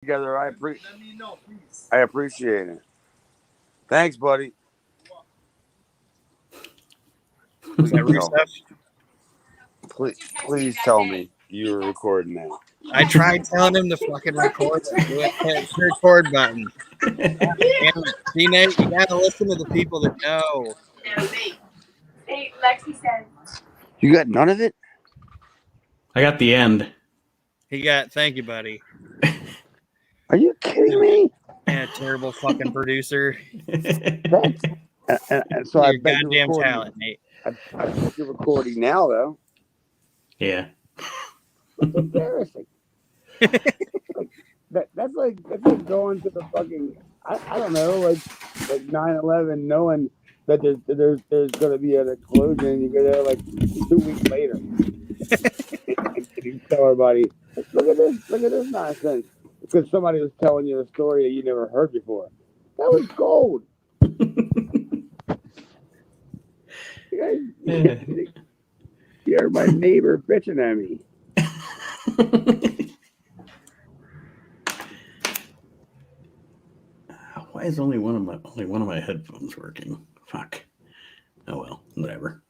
together. I appreciate it. Thanks, buddy. Is that Rusev? Please tell me you were recording that. I tried telling him to fucking record. Hit the record button. Damn it. See, Nate, you gotta listen to the people that know. Hey, Lexi said. You got none of it? I got the end. He got, thank you, buddy. Are you kidding me? Yeah, terrible fucking producer. And so I Your bet goddamn you're recording. talent, Nate. I bet you're recording now, though. Yeah. That's embarrassing. That's like going to the fucking I don't know, like 9/11, knowing that there's going to be an explosion. You go there like 2 weeks later, and you tell everybody, look at this nonsense, because somebody was telling you a story that you never heard before. That was gold. You're my neighbor bitching at me. Why is only one of my headphones working? Fuck. Oh well, whatever.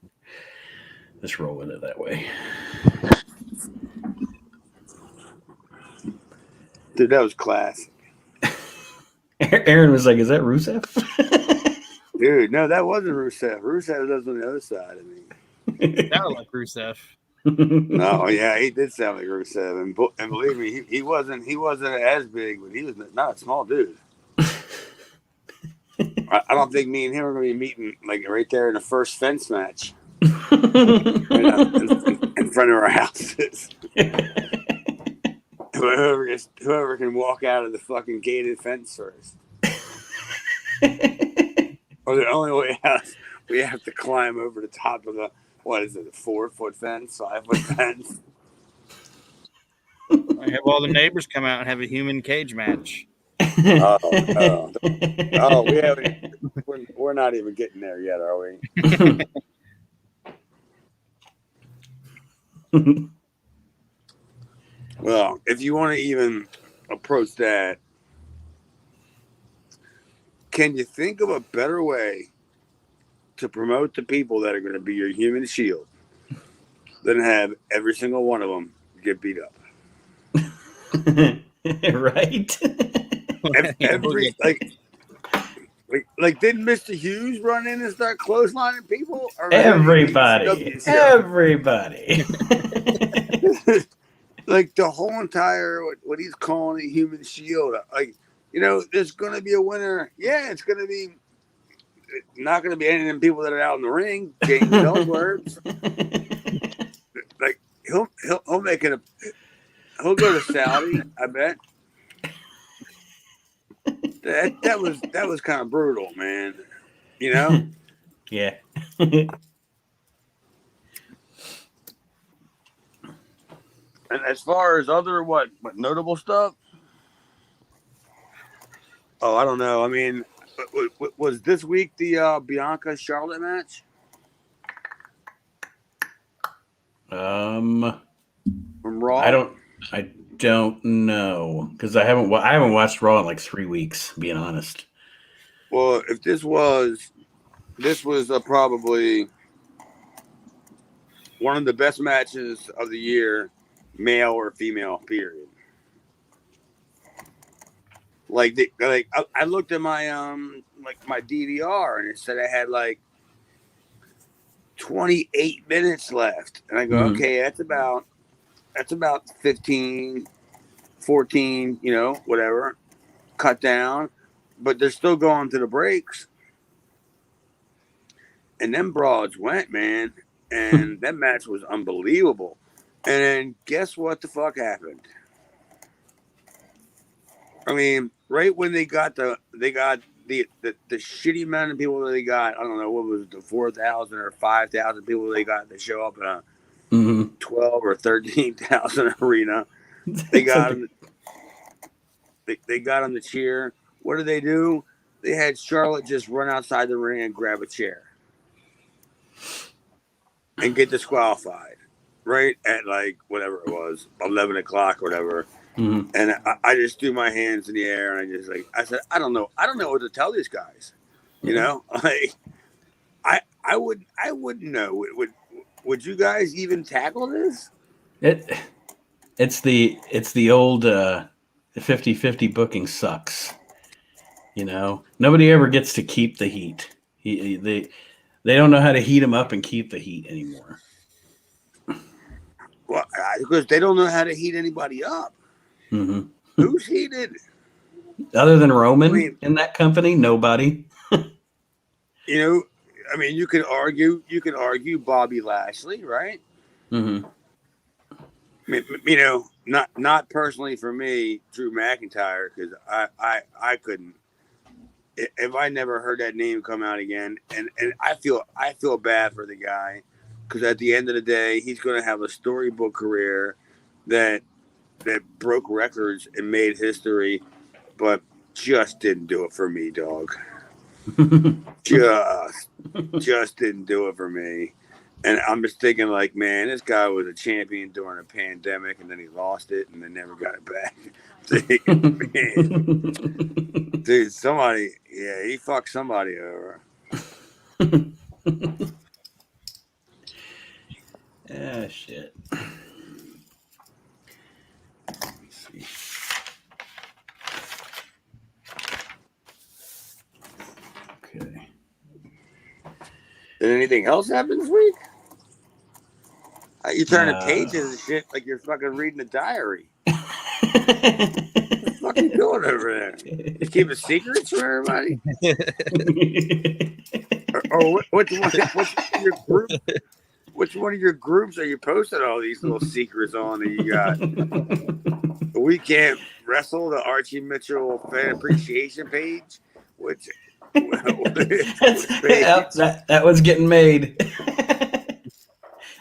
Let's roll with it that way. Dude, that was classic. Aaron was like, "Is that Rusev?" Dude, no, that wasn't Rusev. Rusev was on the other side of me. Sounded like Rusev. No, yeah, he did sound like Rusev, and believe me, he wasn't as big, but he was not a small dude. I don't think me and him are going to be meeting like right there in the first fence match, in front of our houses. Whoever can walk out of the fucking gated fence first. Or the only way out, we have to climb over the top of the, what is it, a 4-foot fence, 5-foot fence? I have all the neighbors come out and have a human cage match. Oh, we're not even getting there yet, are we? Well, if you want to even approach that, can you think of a better way to promote the people that are going to be your human shield than have every single one of them get beat up? Right? Like, didn't Mr. Hughes run in and start clotheslining people? Or Everybody. Like the whole entire what he's calling a human shield. Like, there's going to be a winner. Yeah, it's going to be not going to be any of them people that are out in the ring. James Ellsworth. Like he'll make it he'll go to Saudi, I bet. That was kind of brutal, man. Yeah. And as far as other what notable stuff, I don't know. I mean, was this week the Bianca Charlotte match? From Raw? I don't know, because I haven't watched Raw in like 3 weeks, being honest. Well, if this was probably one of the best matches of the year, male or female, period. I looked at my my DVR and it said I had like 28 minutes left, and I go, okay, that's about 15, 14, whatever, cut down, but they're still going to the breaks, and them broads went, man, and that match was unbelievable. And then guess what the fuck happened? I mean, right when they got the shitty amount of people that they got, I don't know, what was it, the 4,000 or 5,000 people they got to show up in a 12 or 13,000 arena. They got them. They got them to cheer. What did they do? They had Charlotte just run outside the ring and grab a chair and get disqualified. Right at like whatever it was, 11 o'clock or whatever. Mhm. And I just threw my hands in the air and I said, I don't know what to tell these guys. You know, like I wouldn't know. Would you guys even tackle this? It's the old 50-50 booking sucks. You know, nobody ever gets to keep the heat. They don't know how to heat them up and keep the heat anymore. Well, because they don't know how to heat anybody up. Mm-hmm. Who's heated? Other than Roman I mean, in that company, nobody. you know, I mean, you could argue Bobby Lashley, right? Mm-hmm. I mean, you know, not personally for me, Drew McIntyre, because I couldn't. If I never heard that name come out again, and I feel bad for the guy, because at the end of the day, he's going to have a storybook career that broke records and made history, but just didn't do it for me, dog. Just didn't do it for me. And I'm just thinking, like, man, this guy was a champion during a pandemic, and then he lost it, and then never got it back. Man, dude, somebody, yeah, he fucked somebody over. Ah, shit. Let's see. Okay. Did anything else happen this week? You turning pages and shit like you're fucking reading a diary. What the fuck are you doing over there? You keeping secrets from everybody? or which your group? Which one of your groups are you posting all these little secrets on that you got? We Can't Wrestle, the Archie Mitchell fan appreciation page. Which page? That was getting made.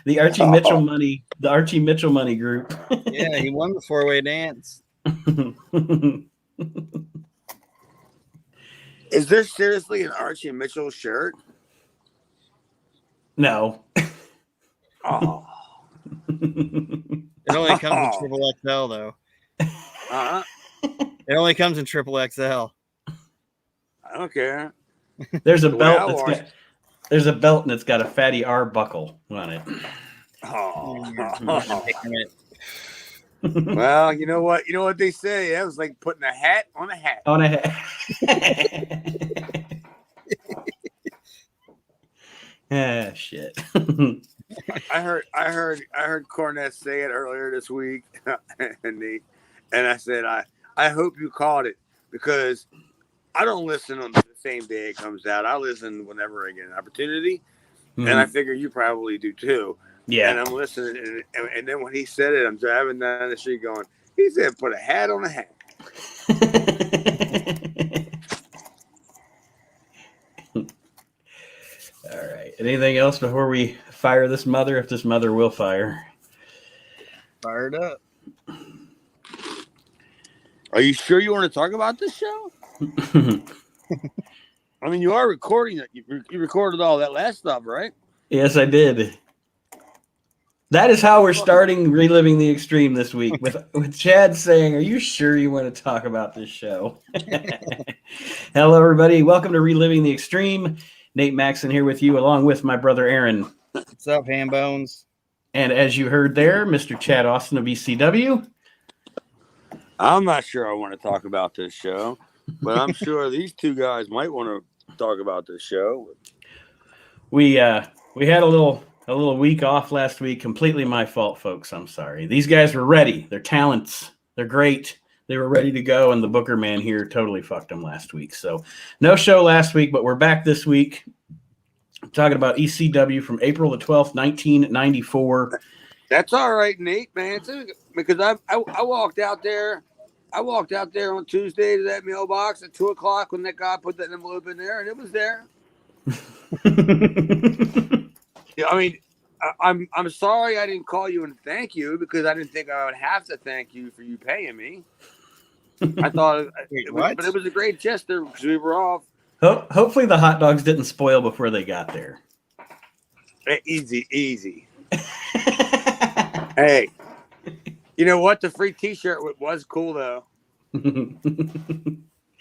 The Archie Mitchell money. The Archie Mitchell money group. Yeah, he won the 4-way dance. Is there seriously an Archie Mitchell shirt? No. Oh. It only comes in triple XL though. Uh-huh. It only comes in triple XL. I don't care. There's a belt. There's a belt and it's got a fatty R buckle on it. Oh. Well, you know what? You know what they say? That was like putting a hat on a hat. On a hat. Ah, shit. I heard Cornette say it earlier this week, and I said I hope you caught it, because I don't listen on the same day it comes out. I listen whenever I get an opportunity, and I figure you probably do too. Yeah. And I'm listening, and then when he said it, I'm driving down the street going, he said, "Put a hat on a hat." All right. Anything else before we fire this mother? If this mother will fire. Fired up. Are you sure you want to talk about this show? I mean, you are recording it. You recorded all that last stuff, right? Yes, I did. That is how we're starting Reliving the Extreme this week, with Chad saying, "Are you sure you want to talk about this show?" Hello, everybody. Welcome to Reliving the Extreme. Nate Maxon here with you, along with my brother Aaron. What's up, ham bones? And as you heard there, Mr. Chad Austin of ECW. I'm not sure I want to talk about this show, but I'm sure these two guys might want to talk about this show. We had a little week off last week. Completely my fault, folks. I'm sorry. These guys were ready. They're talents. They're great. They were ready to go, and the Booker man here totally fucked them last week. So no show last week, but we're back this week talking about ECW from April the 12th, 1994. That's all right, Nate, man. Because I walked out there. I walked out there on Tuesday to that mailbox at 2:00 when that guy put that envelope in there, and it was there. Yeah, I mean, I'm sorry I didn't call you and thank you, because I didn't think I would have to thank you for you paying me. I thought, but it was a great gesture because we were off. Hopefully the hot dogs didn't spoil before they got there. Easy. Hey, You know what? The free T-shirt was cool though.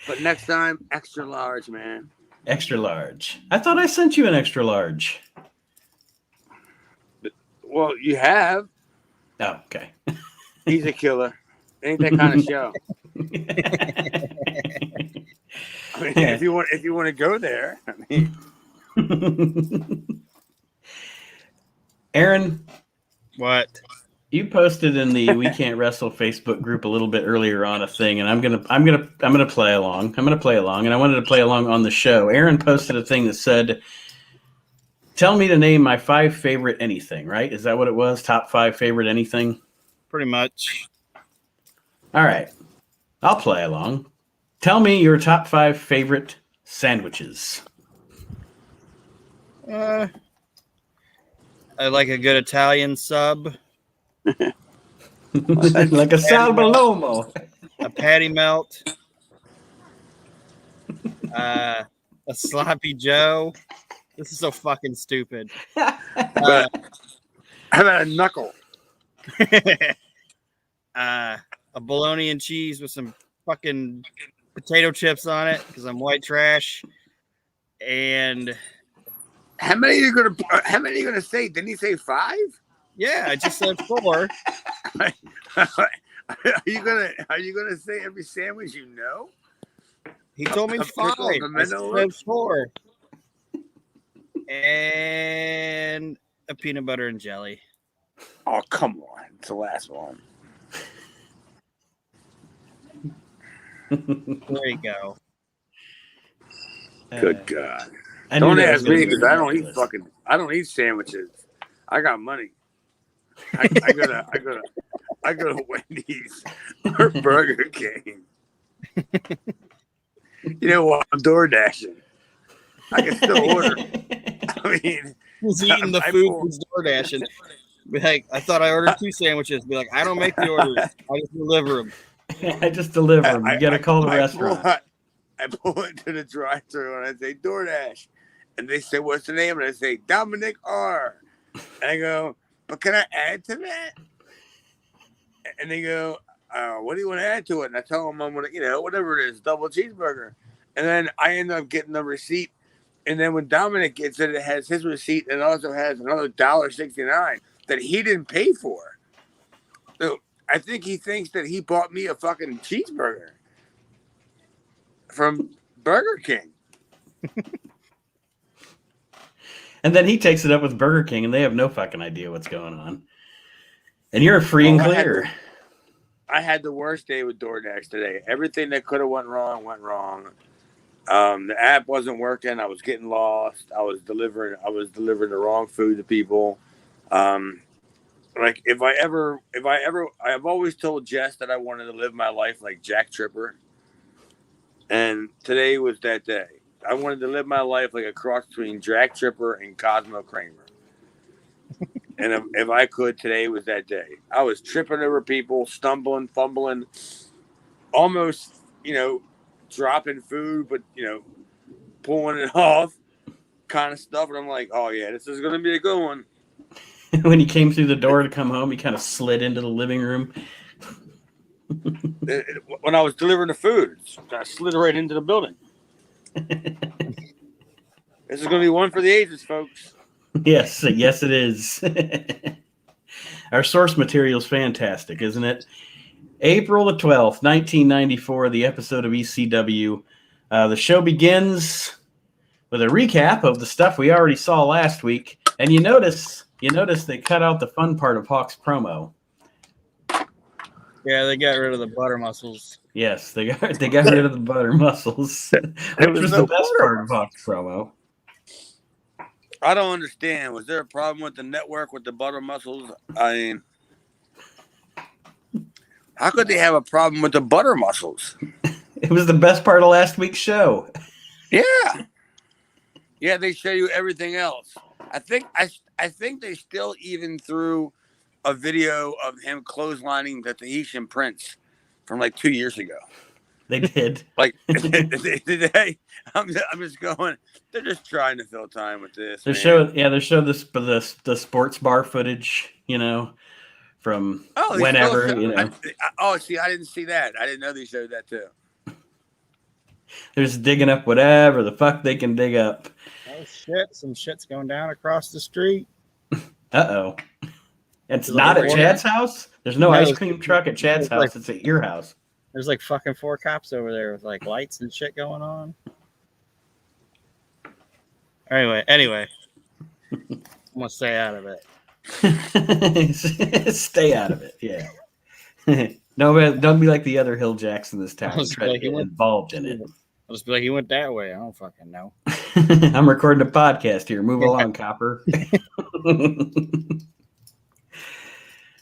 But next time, extra large, man. Extra large. I thought I sent you an extra large. Well, you have. Oh, okay. He's a killer. Ain't that kind of show. I mean, if you want to go there, I mean. Aaron, What? you posted in the We Can't Wrestle Facebook group a little bit earlier on a thing, and I'm gonna play along. I'm gonna play along, and I wanted to play along on the show. Aaron posted a thing that said, "Tell me to name my 5 favorite anything." Right? Is that what it was? Top 5 favorite anything? Pretty much. All right, I'll play along. Tell me your top 5 favorite sandwiches. I like a good Italian sub. Like a salbalomo. A patty melt. A sloppy Joe. This is so fucking stupid. But how about a knuckle? A bologna and cheese with some fucking potato chips on it because I'm white trash. And How many are you gonna say? Didn't he say 5? yeah, I just said 4. Are you gonna say every sandwich you know? He told me A 5. pickle, a I said pimento? 4. And a peanut butter and jelly. Oh, come on. It's the last one. There you go. Good God. I knew Don't that ask was gonna me be because on I the don't eat list. I don't eat sandwiches. I got money. I go to Wendy's or Burger King. You know what? I'm door dashing. I can still order. I mean, Who's eating the I food pull- from DoorDash and be like, I thought I ordered 2 sandwiches. Be like, I don't make the orders. I just deliver them. I just deliver them. You got to call the restaurant. I pull into the drive-thru and I say DoorDash, and they say, "What's the name?" And I say Dominic R. And I go, "But can I add to that?" And they go, "What do you want to add to it?" And I tell them I'm gonna, whatever it is, double cheeseburger. And then I end up getting the receipt. And then when Dominic gets it, it has his receipt and also has another $1.69 that he didn't pay for. So I think he thinks that he bought me a fucking cheeseburger from Burger King. And then he takes it up with Burger King, and they have no fucking idea what's going on. And you're free and clear. I had the worst day with DoorDash today. Everything that could have went wrong went wrong. The app wasn't working. I was getting lost. I was delivering the wrong food to people. Like I've always told Jess that I wanted to live my life like Jack Tripper. And today was that day. I wanted to live my life like a cross between Jack Tripper and Cosmo Kramer. And if I could, today was that day. I was tripping over people, stumbling, fumbling, almost, dropping food, but, pulling it off kind of stuff. And I'm like, oh, yeah, this is going to be a good one. When he came through the door to come home, he kind of slid into the living room. When I was delivering the food, I slid right into the building. This is going to be one for the ages, folks. Yes, it is. Our source material is fantastic, isn't it? April the 12th, 1994, the episode of ECW. The show begins with a recap of the stuff we already saw last week. And you notice they cut out the fun part of Hawk's promo. Yeah, they got rid of the butter muscles. Yes, they got rid of the butter muscles, which was the best part of Hawk's promo. I don't understand. Was there a problem with the network with the butter muscles? I mean, how could they have a problem with the butter muscles? It was the best part of last week's show. Yeah. Yeah, they show you everything else. I think they still even threw a video of him clotheslining the Tahitian prince from like 2 years ago. They did. Like, I'm just going. They're just trying to fill time with this. They showed the sports bar footage, from Oh, they whenever, still you know. See, I didn't see that. I didn't know they showed that too. They're just digging up whatever the fuck they can dig up. Oh shit! Some shit's going down across the street. Uh-oh. It's There's not like at four- Chad's house? There's no No, ice cream truck at Chad's it's like- house. It's at your house. There's like fucking 4 cops over there with like lights and shit going on. Anyway, I'm gonna stay out of it. Stay out of it, yeah. No, man, don't be like the other Hill Jacks in this town. I was Try to like, get involved in it. I'll just be like, he went that way. I don't fucking know. I'm recording a podcast here. Move along, Copper.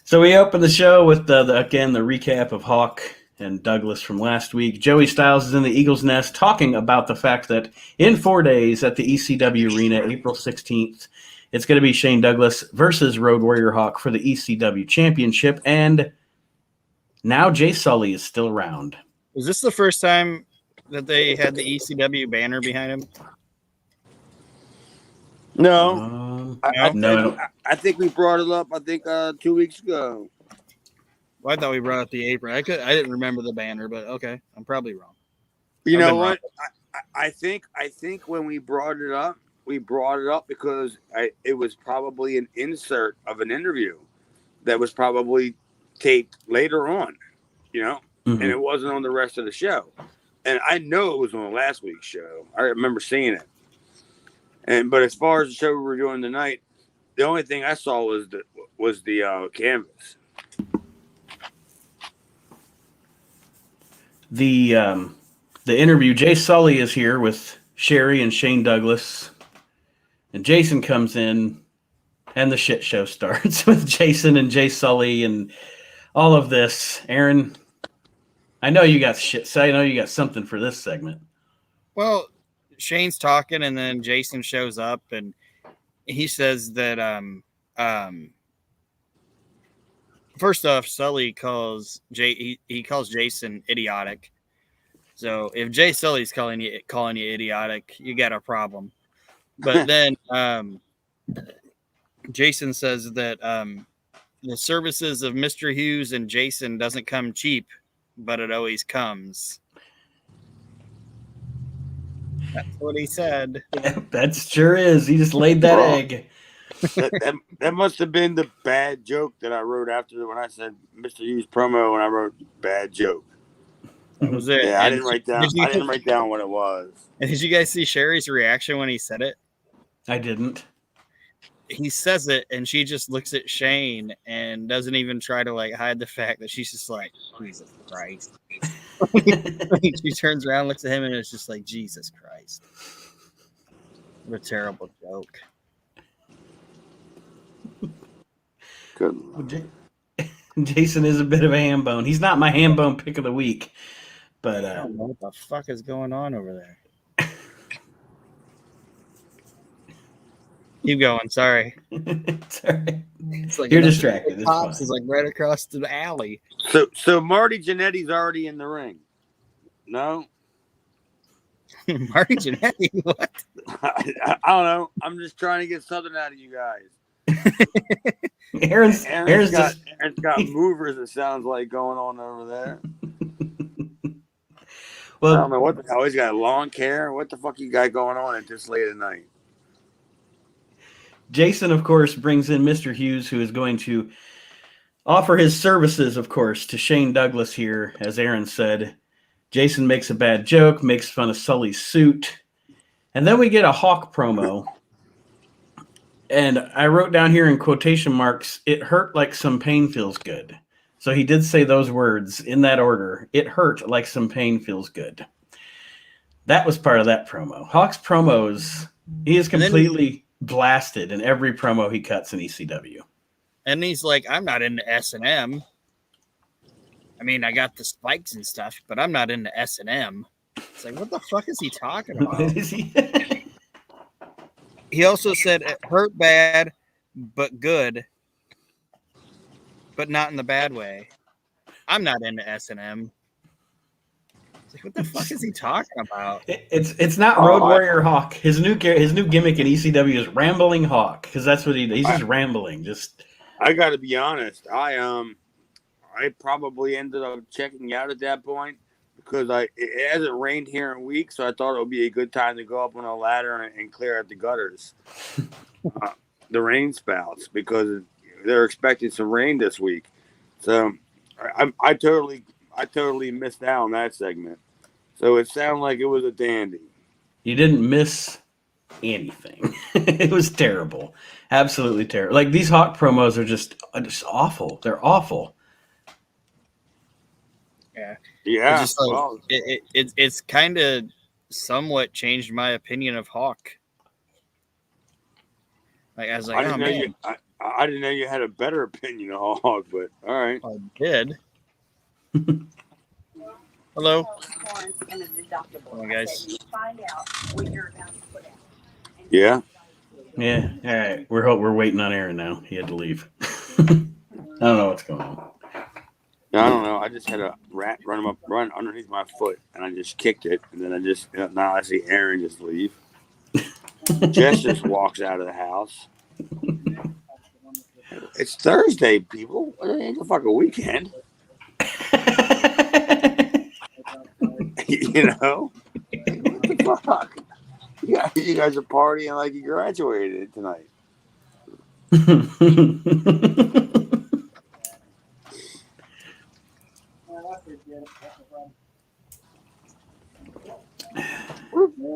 So we open the show with the recap of Hawk and Douglas from last week. Joey Styles is in the Eagles Nest talking about the fact that in 4 days at the ECW Arena, April 16th, it's going to be Shane Douglas versus Road Warrior Hawk for the ECW Championship. And now Jay Sully is still around. Was this the first time that they had the ECW banner behind him? No. No. I think we brought it up, 2 weeks ago. Well, I thought we brought up the apron. I didn't remember the banner, but okay, I'm probably wrong. You I've know been what? I think when we brought it up because it was probably an insert of an interview that was probably taped later on, you know, Mm-hmm. and it wasn't on the rest of the show. And I know it was on last week's show. I remember seeing it. But as far as the show we were doing tonight, the only thing I saw was the canvas. The interview, Jay Sully is here with Sherry and Shane Douglas. And Jason comes in and the shit show starts with Jason and Jay Sully and all of this. Aaron, I know you got shit. So I know you got something for this segment. Well, Shane's talking, and then Jason shows up, and he says that first off, Sully calls he calls Jason idiotic. So if Jay Sully's calling you idiotic, you got a problem. But then Jason says that the services of Mr. Hughes and Jason doesn't come cheap, but it always comes. That's what he said. Yeah, that sure is. He just laid that egg. That must have been the bad joke that I wrote after when I said Mr. Hughes promo, and I wrote bad joke. That was it. Yeah, I And didn't write down what it was. And did you guys see Sherry's reaction when he said it? I didn't. He says it, and she just looks at Shane and doesn't even try to like hide the fact that she's just like, Jesus Christ. She turns around, looks at him, and it's just like, Jesus Christ. What a terrible joke. Good. Jason is a bit of a ham bone. He's not my ham bone pick of the week. But I don't know what the fuck is going on over there. Keep going. Sorry. Sorry. It's like You're distracted. It's Pops fine. is like right across the alley. So Marty Jannetty's already in the ring. No? Marty Jannetty, what? I don't know. I'm just trying to get something out of you guys. Aaron's got movers, it sounds like, going on over there. Well, I don't know what the hell. He's got lawn care. What the fuck you got going on at this late at night? Jason, of course, brings in Mr. Hughes, who is going to offer his services, of course, to Shane Douglas here. As Aaron said, Jason makes a bad joke, makes fun of Sully's suit. And then we get a Hawk promo. And I wrote down here in quotation marks, it hurt like some pain feels good. So he did say those words in that order. It hurt like some pain feels good. That was part of that promo. Hawk's promos, he is completely blasted in every promo he cuts in ECW. And he's like, I'm not into S&M. I mean, I got the spikes and stuff, but I'm not into S&M. It's like, what the fuck is he talking about? He also said it hurt bad, but good, but not in the bad way. I'm not into S&M. It's like, what the fuck is he talking about? It's not Road Warrior Hawk. His new gimmick in ECW is Rambling Hawk, because that's what he's just rambling. Just I got to be honest. I probably ended up checking out at that point because it hasn't rained here in weeks, so I thought it would be a good time to go up on a ladder and clear out the gutters, the rain spouts, because they're expecting some rain this week. So I totally missed out on that segment. So it sounded like it was a dandy. You didn't miss anything. It was terrible. Absolutely terrible. Like, these Hawk promos are just awful. They're awful. Yeah. Yeah. It's just like well, it's kind of somewhat changed my opinion of Hawk. Like, I was like, I didn't know man, I didn't know you had a better opinion of Hog, but all right. I did. Hello. Come on, guys. Yeah. Yeah. All right. We're waiting on Aaron now. He had to leave. I don't know what's going on. I don't know. I just had a rat run underneath my foot, and I just kicked it, and then now I see Aaron just leave. Jess just walks out of the house. It's Thursday, people. It ain't a fucking weekend. You know? What the fuck? Yeah, you guys are partying like you graduated tonight.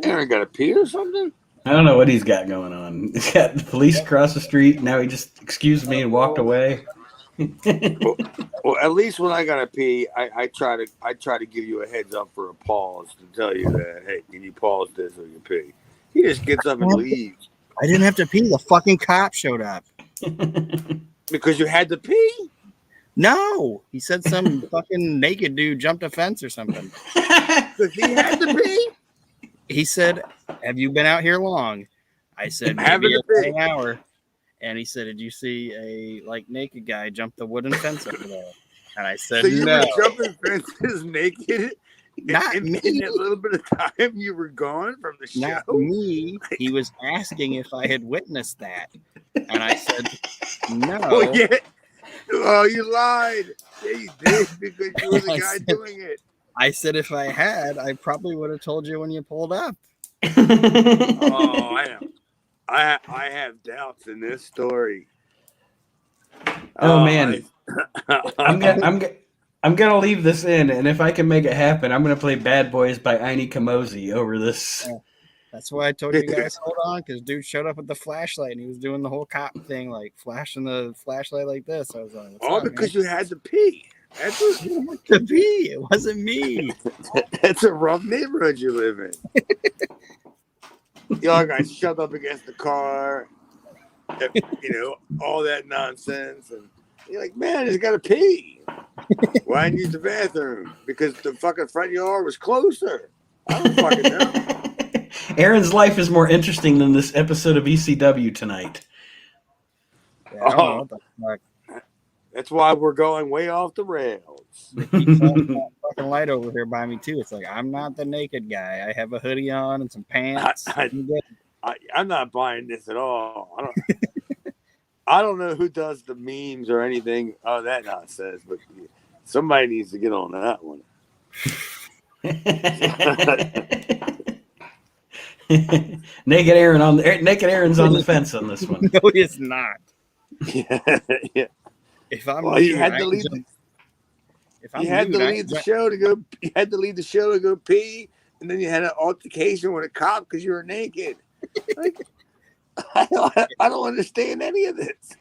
Aaron got a pee or something? I don't know what he's got going on. He's got the police across the street. Now he just excused me and walked away. Well, at least when I got to pee, I try to give you a heads up for a pause to tell you that, hey, can you pause this so you pee? He just gets up and leaves. I didn't have to pee. The fucking cop showed up. Because you had to pee? No, he said some fucking naked dude jumped a fence or something. Because he had to pee? He said, "Have you been out here long?" I said, Having "Maybe an hour." And he said, "Did you see a naked guy jump the wooden fence over there?" And I said, So you "No." were jumping fences naked? Not in me. that little bit of time you were gone from the show? Not me. He was asking if I had witnessed that. And I said, "No." Oh, yeah. Oh, you lied. Yeah, you did, because you were the I guy said- doing it. I said, if I had, I probably would have told you when you pulled up. Oh, I have doubts in this story. Oh, man. I'm gonna leave this in, and if I can make it happen, I'm gonna play "Bad Boys" by Aini Kamosi over this. Yeah. That's why I told you guys hold on, because dude showed up with the flashlight and he was doing the whole cop thing, like flashing the flashlight like this. I was like, "What's All up, because man?" you had to pee. That's To be, it wasn't me. that's a rough neighborhood you live in. Y'all guys shoved up against the car, all that nonsense, and you're like, man, he's got to pee. Why didn't you use the bathroom? Because the fucking front yard was closer. I don't fucking know. Aaron's life is more interesting than this episode of ECW tonight. Yeah, I don't know what the fuck. That's why we're going way off the rails. They keep flashing that fucking light over here by me too. It's like, I'm not the naked guy. I have a hoodie on and some pants. I'm not buying this at all. I don't know who does the memes or anything of that nonsense, but somebody needs to get on that one. Naked Aaron's on the fence on this one. No, it's not. Yeah. If I'm Well, nude, you had to leave. You had to leave the show to go. You had to leave the show to go pee, and then you had an altercation with a cop because you were naked. Like, I don't understand any of this.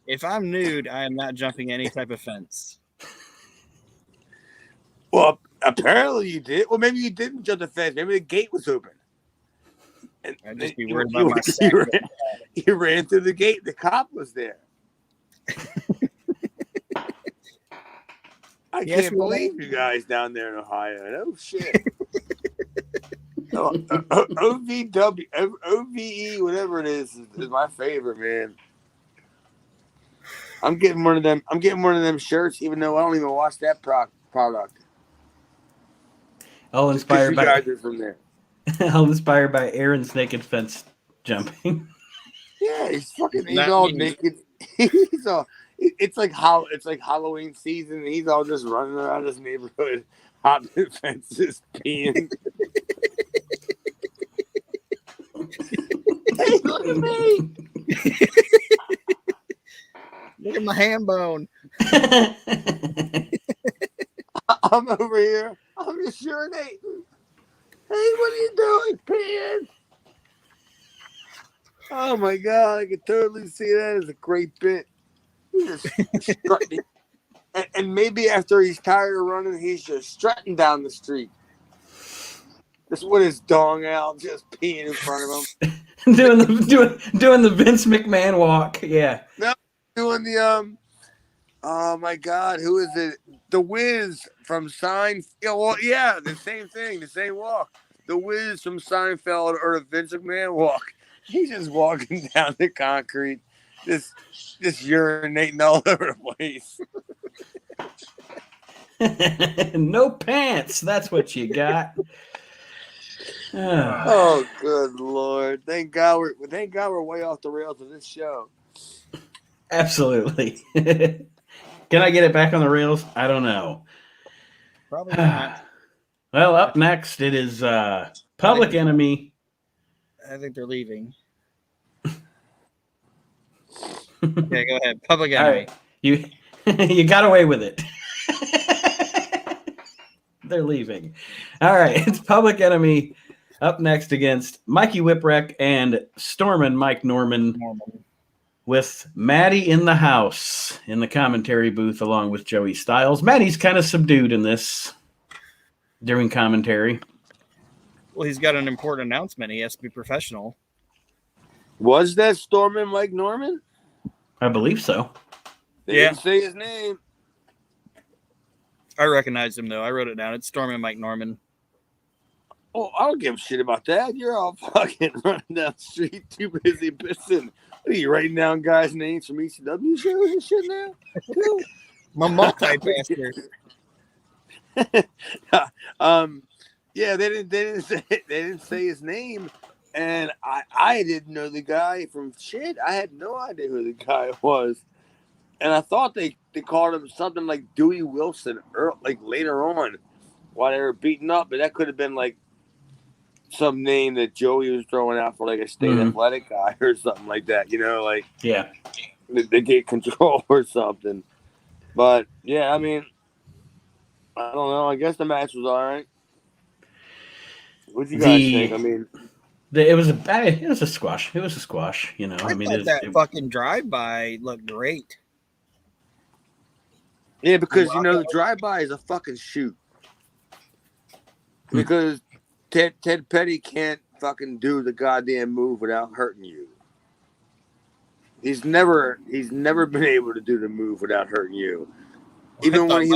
If I'm nude, I am not jumping any type of fence. Well, apparently you did. Well, maybe you didn't jump the fence. Maybe the gate was open. And I'd just be worried about my sex. You ran through the gate. The cop was there. I can't believe you guys down there in Ohio. Oh, shit. OVW, OVE, whatever it is my favorite, man. I'm getting one of them shirts, even though I don't even watch that product. All inspired by guys are from there. all inspired by Aaron's naked fence jumping. Yeah, he's all naked. he's all. It's like Halloween season, and he's all just running around his neighborhood, hopping fences, peeing. Hey, look at me! Look at my ham bone. I'm over here. I'm just urinating. Hey, what are you doing, peeing? Oh my god, I could totally see that as a great bit. He's just strutting. And maybe after he's tired of running, he's just strutting down the street. Just with his dong out, just peeing in front of him. doing the Vince McMahon walk. Yeah. No, doing the oh my god, who is it? The Wiz from Seinfeld. Well, yeah, the same thing, the same walk. The Wiz from Seinfeld or the Vince McMahon walk. He's just walking down the concrete, just urinating all over the place. No pants. That's what you got. Oh, good Lord! Thank God we're way off the rails of this show. Absolutely. Can I get it back on the rails? I don't know. Probably not. Well, up next it is Public Enemy. I think they're leaving. Okay, go ahead. Public Enemy. All right. You got away with it. They're leaving. All right. It's Public Enemy up next against Mikey Whipwreck and Stormin' Mike Norman with Maddie in the house in the commentary booth along with Joey Styles. Maddie's kind of subdued in this during commentary. Well, he's got an important announcement. He has to be professional. Was that Stormin' Mike Norman? I believe so. They didn't say his name. I recognize him, though. I wrote it down. It's Stormin' Mike Norman. Oh, I don't give a shit about that. You're all fucking running down the street, too busy pissing. What are you writing down guys' names from ECW shows and shit now? My multi-pastor. Yeah, they didn't say his name, and I didn't know the guy from shit. I had no idea who the guy was, and I thought they called him something like Dewey Wilson, like later on, while they were beating up, but that could have been like some name that Joey was throwing out for like a state athletic guy or something like that, like they get control or something. But yeah, I mean, I don't know. I guess the match was all right. What do you guys think? I mean, it was a squash. It was a squash. I mean, thought that fucking drive-by looked great. Yeah, because the drive-by is a fucking shoot. Because Ted Petty can't fucking do the goddamn move without hurting you. He's never been able to do the move without hurting you. Even when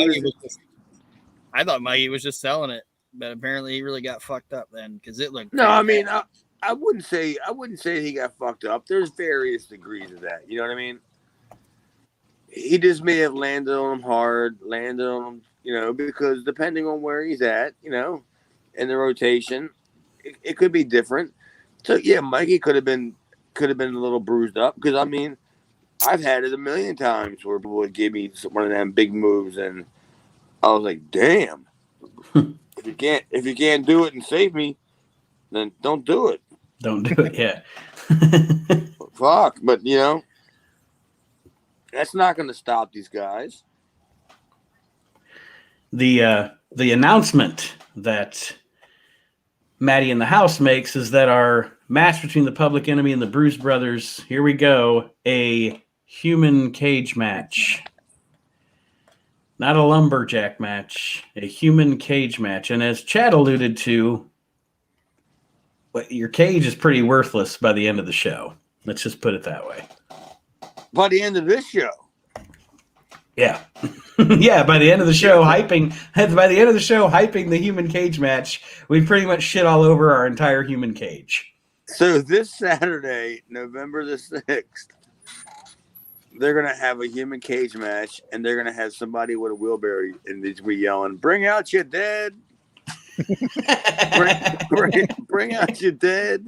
I thought Mikey was just selling it, but apparently he really got fucked up then because it looked. No, I mean, I wouldn't say he got fucked up. There's various degrees of that. You know what I mean? He just may have landed on him hard, because depending on where he's at, in the rotation, it could be different. So yeah, Mikey could have been a little bruised up because I mean, I've had it a million times where people would give me one of them big moves, and I was like, damn. If you can't do it and save me, then don't do it. Don't do it, yeah. Fuck, but that's not going to stop these guys. The announcement that Maddie in the house makes is that our match between the Public Enemy and the Bruise Brothers, here we go, a human cage match. Not a lumberjack match, a human cage match. And as Chad alluded to, your cage is pretty worthless by the end of the show. Let's just put it that way. By the end of this show. Yeah. Yeah, by the end of the show, hyping the human cage match, we pretty much shit all over our entire human cage. So this Saturday, November the 6th, they're going to have a human cage match, and they're going to have somebody with a wheelbarrow, and they're going to be yelling, "Bring out your dead." bring out your dead.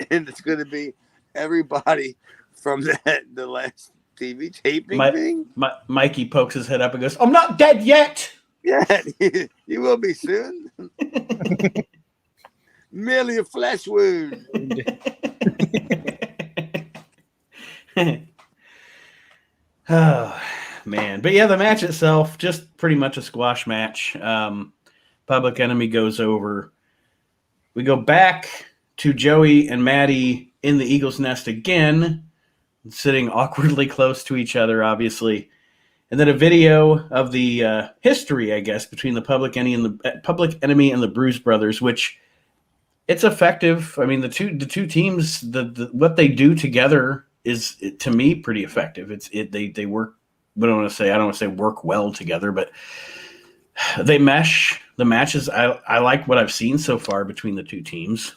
And it's going to be everybody from the last TV taping thing? Mikey pokes his head up and goes, "I'm not dead yet." Yeah, you will be soon. Merely a flesh wound. Oh man, but yeah, the match itself just pretty much a squash match. Public Enemy goes over. We go back to Joey and Maddie in the Eagle's Nest again, sitting awkwardly close to each other, obviously. And then a video of the history, I guess, between the Public Enemy and the Bruise Brothers, which it's effective. I mean, the two teams, the what they do together is, to me, pretty effective. They work. I don't want to say work well together, but they mesh. The matches, I like what I've seen so far between the two teams.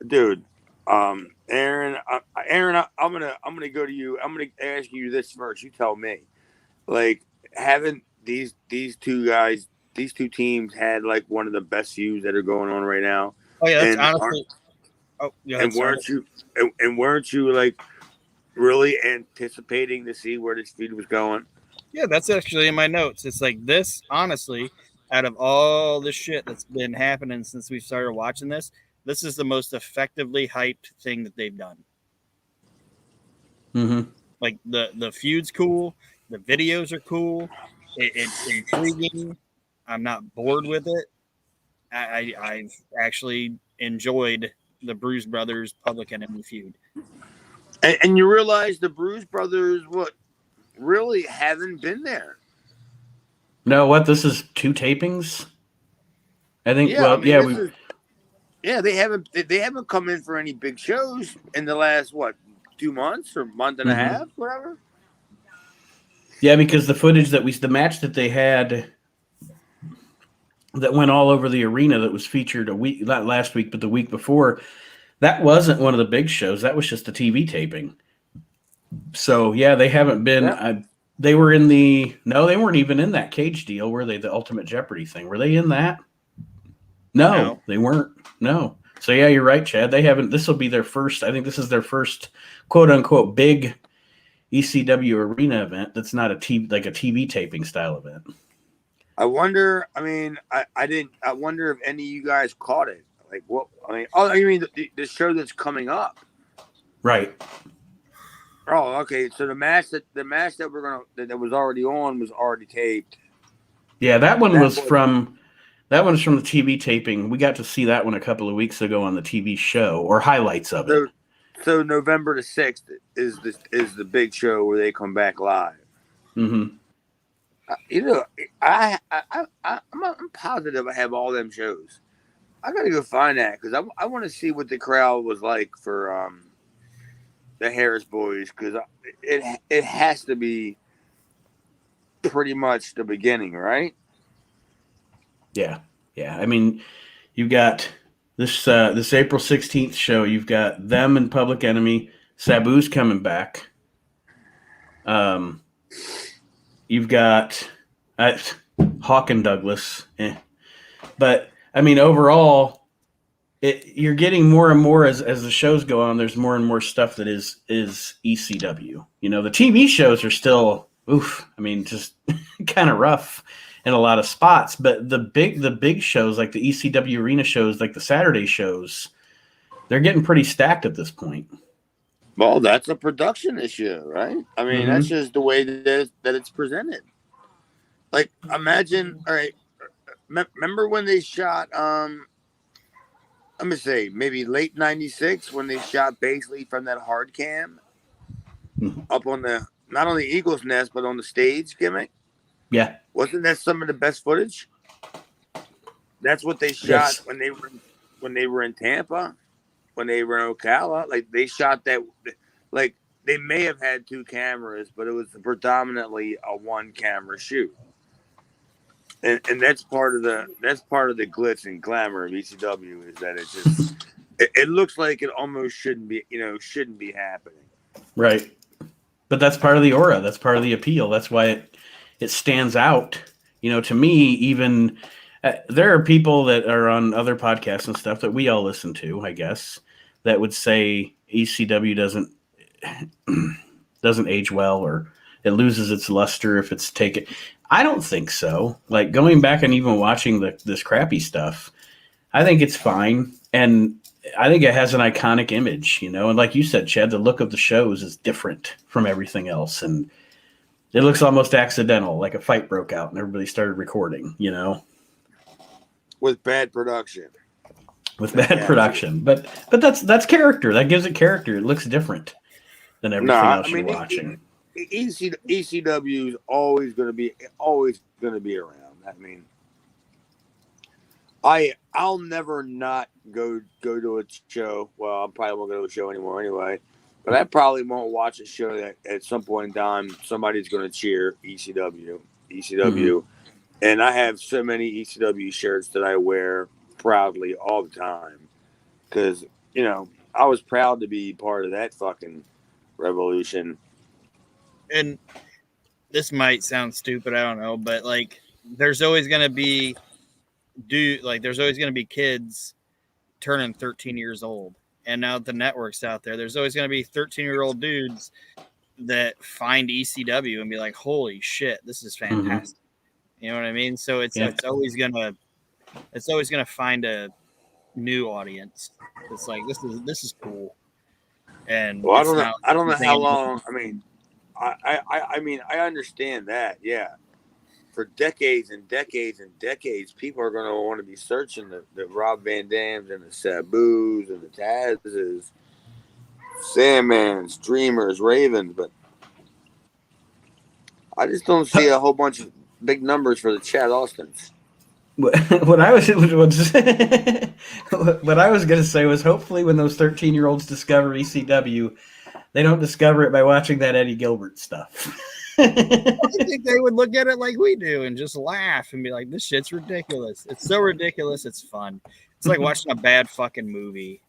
Dude, Aaron, I'm gonna go to you. I'm gonna ask you this first. You tell me. Like, haven't these two guys, these two teams had like one of the best feuds that are going on right now? Oh yeah, that's And honestly. Oh, go ahead, weren't you like really anticipating to see where this feud was going? Yeah, that's actually in my notes. It's like this, honestly, out of all the shit that's been happening since we started watching this is the most effectively hyped thing that they've done. Mm-hmm. Like the feud's cool, the videos are cool, it's intriguing. I'm not bored with it. I've actually enjoyed the Bruise Brothers Public Enemy feud. And you realize the Bruise Brothers really haven't been there. No, what? This is 2 tapings? I think. Yeah, they haven't come in for any big shows in the last 2 months or month and a half, whatever. Yeah, because the match that they had that went all over the arena that was featured not last week, but the week before, that wasn't one of the big shows. That was just a TV taping. So yeah, they haven't been. Yeah. They were in they weren't even in that cage deal, were they? The Ultimate Jeopardy thing. Were they in that? No, they weren't. No. So yeah, you're right, Chad. They haven't. This will be their first. I think this is their first quote unquote big ECW arena event. That's not a TV taping style event. I wonder. I mean, I didn't. I wonder if any of you guys caught it. Like what? I mean, oh, you mean the show that's coming up? Right. Oh, okay. So the match that was already on was already taped. Yeah, that one was from the TV taping. We got to see that one a couple of weeks ago on the TV show, or highlights of it. So November the 6th is the big show where they come back live. Mm-hmm. I'm positive I have all them shows. I gotta go find that because I want to see what the crowd was like for the Harris Boys, because it has to be pretty much the beginning, right? Yeah. I mean, you got this April 16th show. You've got them and Public Enemy. Sabu's coming back. You've got Hawk and Douglas. But I mean, overall, you're getting more and more as the shows go on. There's more and more stuff that is ECW. You know, the TV shows are still I mean, just kind of rough in a lot of spots. But the big shows, like the ECW arena shows, like the Saturday shows, they're getting pretty stacked at this point. Well, that's a production issue, right? I mean, that's just the way that it's presented. Like, imagine, all right, remember when they shot, I'm going to say maybe late 96 when they shot basically from that hard cam up on not on the Eagle's Nest, but on the stage gimmick? Yeah. Wasn't that some of the best footage? That's what they shot when they were in Tampa, when they were in Ocala. Like, they shot that, like, they may have had 2 cameras, but it was predominantly a 1-camera shoot. And that's part of the glitz and glamour of ECW, is that it looks like it almost shouldn't be happening. Right. But that's part of the aura. That's part of the appeal. That's why it stands out. You know, to me, even there are people that are on other podcasts and stuff that we all listen to, I guess, that would say ECW doesn't age well or it loses its luster if it's taken. I don't think so. Like going back and even watching this crappy stuff, I think it's fine. And I think it has an iconic image, you know. And like you said, Chad, the look of the shows is different from everything else. And it looks almost accidental, like a fight broke out and everybody started recording, you know. With bad production. With bad production. But that's character. That gives it character. It looks different than everything else you're watching. ECW is always going to be around. I mean, I'll never not go to a show. Well, I probably won't go to a show anymore anyway. But I probably won't watch a show that at some point in time somebody's going to cheer ECW. Mm-hmm. And I have so many ECW shirts that I wear proudly all the time because I was proud to be part of that fucking revolution. And this might sound stupid, I don't know, but like there's always gonna be kids turning 13 years old. And now the network's out there's always gonna be 13-year-old dudes that find ECW and be like, holy shit, this is fantastic. Mm-hmm. You know what I mean? So it's always gonna find a new audience. It's like this is cool. And well, I don't know how long. I mean, I understand that. Yeah, for decades and decades and decades, people are going to want to be searching the Rob Van Dams and the Sabus and the Tazes, Sandmans, Dreamers, Ravens, but I just don't see a whole bunch of big numbers for the Chad Austins. What I was going to say was hopefully when those 13-year-olds discover ECW, they don't discover it by watching that Eddie Gilbert stuff. I think they would look at it like we do and just laugh and be like, this shit's ridiculous. It's so ridiculous. It's fun. It's like watching a bad fucking movie,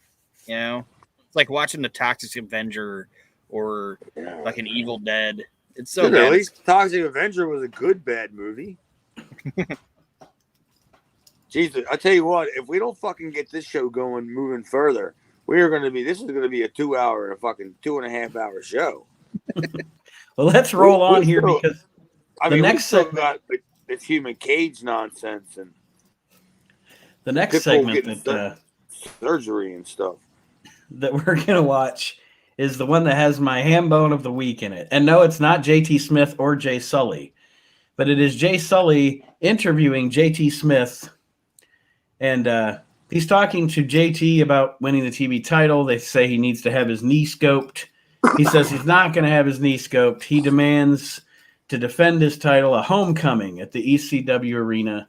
you know? It's like watching The Toxic Avenger or like an Evil Dead. It's so good. At least Toxic Avenger was a good bad movie. Jesus, I tell you what, if we don't fucking get this show going, moving further, this is going to be a 2 hour, a fucking 2.5 hour show. Well, let's roll on here because the next segment got this human cage nonsense and the next segment that surgery and stuff that we're going to watch is the one that has my ham bone of the week in it. And no, it's not JT Smith or Jay Sully, but it is Jay Sully interviewing JT Smith. And he's talking to JT about winning the TV title. They say he needs to have his knee scoped. He says he's not going to have his knee scoped. He demands to defend his title, a homecoming at the ECW arena,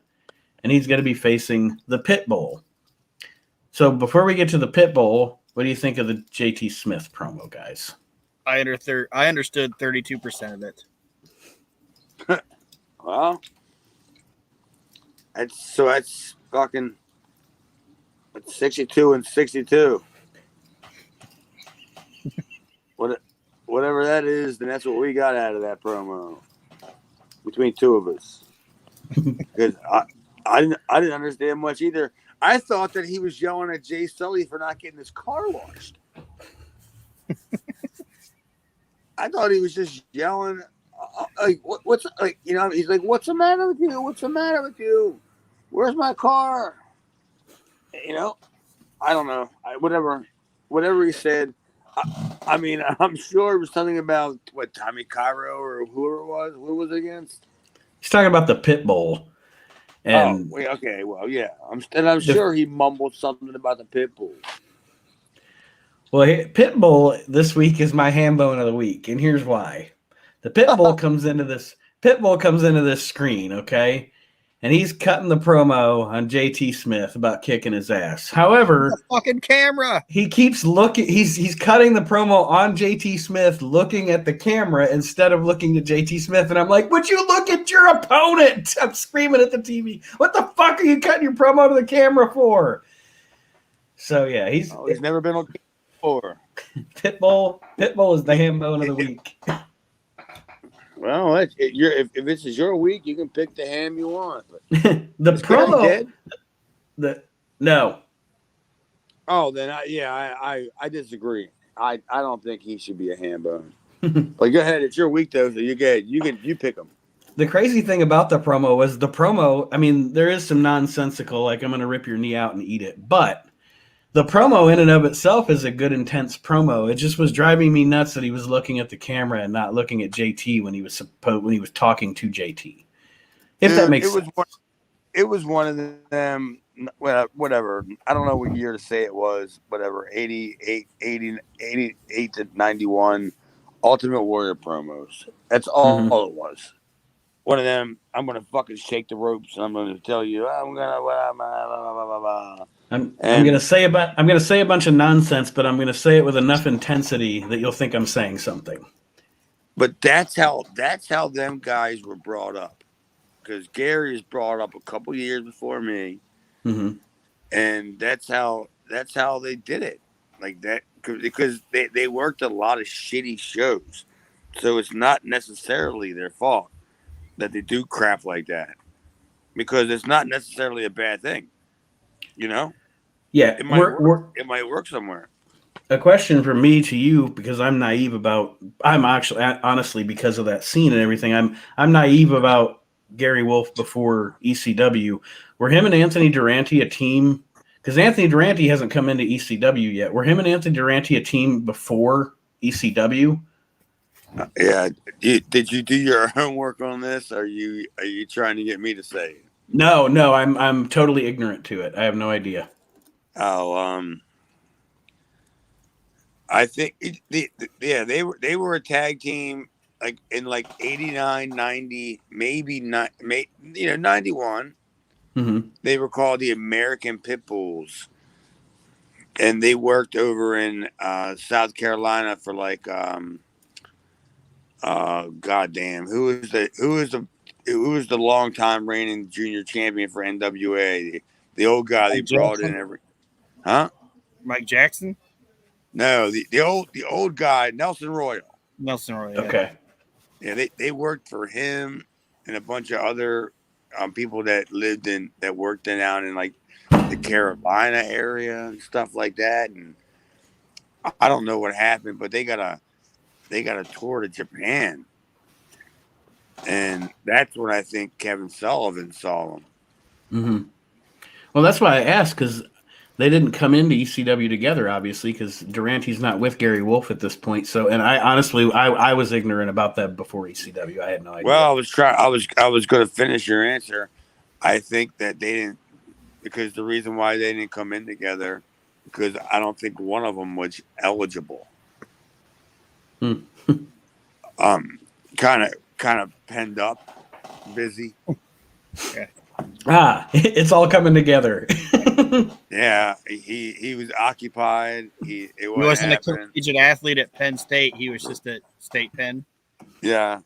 and he's going to be facing the Pitbull. So before we get to the Pitbull, what do you think of the JT Smith promo, guys? I understood 32% of it. Well, that's fucking 62 and 62. Whatever that is, then that's what we got out of that promo between two of us. Because I didn't understand much either. I thought that he was yelling at Jay Sully for not getting his car washed. I thought he was just yelling. Like what's like he's like, what's the matter with you? What's the matter with you? Where's my car? I don't know. Whatever he said. I mean, I'm sure it was something about what Tommy Cairo or whoever it was. Who was it against? He's talking about the Pitbull. And okay. Well, yeah. I'm sure he mumbled something about the Pitbull. Well, Pitbull this week is my ham bone of the week, and here's why. The Pitbull comes into this screen, okay? And he's cutting the promo on JT Smith about kicking his ass. However, the fucking camera. He keeps looking. He's cutting the promo on JT Smith, looking at the camera instead of looking at JT Smith. And I'm like, would you look at your opponent? I'm screaming at the TV. What the fuck are you cutting your promo to the camera for? So yeah, he's never been on before. Pitbull is the ham bone of the week. Well, if this is your week, you can pick the ham you want. But the promo, no. Oh, then I disagree. I don't think he should be a ham bone. But go ahead, it's your week though, so you pick them. The crazy thing about the promo was the promo. I mean, there is some nonsensical, like I'm going to rip your knee out and eat it, but the promo in and of itself is a good, intense promo. It just was driving me nuts that he was looking at the camera and not looking at JT when he was talking to JT. If that makes sense. It was one of them. Well, whatever. I don't know what year to say it was. Whatever. 88 to 91 Ultimate Warrior promos. That's all it was. One of them. I'm gonna fucking shake the ropes and I'm gonna tell you I'm gonna. I'm gonna say a bunch of nonsense, but I'm gonna say it with enough intensity that you'll think I'm saying something. But that's how them guys were brought up. Because Gary was brought up a couple years before me, and that's how they did it, like that. Because they worked a lot of shitty shows, so it's not necessarily their fault that they do crap like that. Because it's not necessarily a bad thing, you know. Yeah, it might work somewhere. A question from me to you, because I'm naive about. I'm actually honestly because of that scene and everything. I'm naive about Gary Wolf before ECW. Were him and Anthony Durante a team? Because Anthony Durante hasn't come into ECW yet. Were him and Anthony Durante a team before ECW? Yeah. Did you do your homework on this? Are you trying to get me to say it? No. I'm totally ignorant to it. I have no idea. Oh, I think they were a tag team like in like 89, 90, maybe not, 91. They were called the American Pitbulls, and they worked over in South Carolina for like goddamn, who was the longtime reigning junior champion for NWA? The old guy they brought in every, huh? Mike Jackson? No, the old guy, Nelson Royal. Nelson Royal. Okay. Yeah, they worked for him and a bunch of other people that worked down in like the Carolina area and stuff like that. And I don't know what happened, but they got a tour to Japan, and that's when I think Kevin Sullivan saw them. Well, that's why I asked, because they didn't come into ECW together, obviously, because Durante's not with Gary Wolf at this point. So, and I honestly, I was ignorant about that before ECW. I had no idea. Well, I was going to finish your answer. I think that they didn't, because the reason why they didn't come in together, because I don't think one of them was eligible. Kind of penned up, busy. Yeah. It's all coming together. Yeah, he was occupied. He wasn't a collegiate athlete at Penn State. He was just at State Penn. Yeah.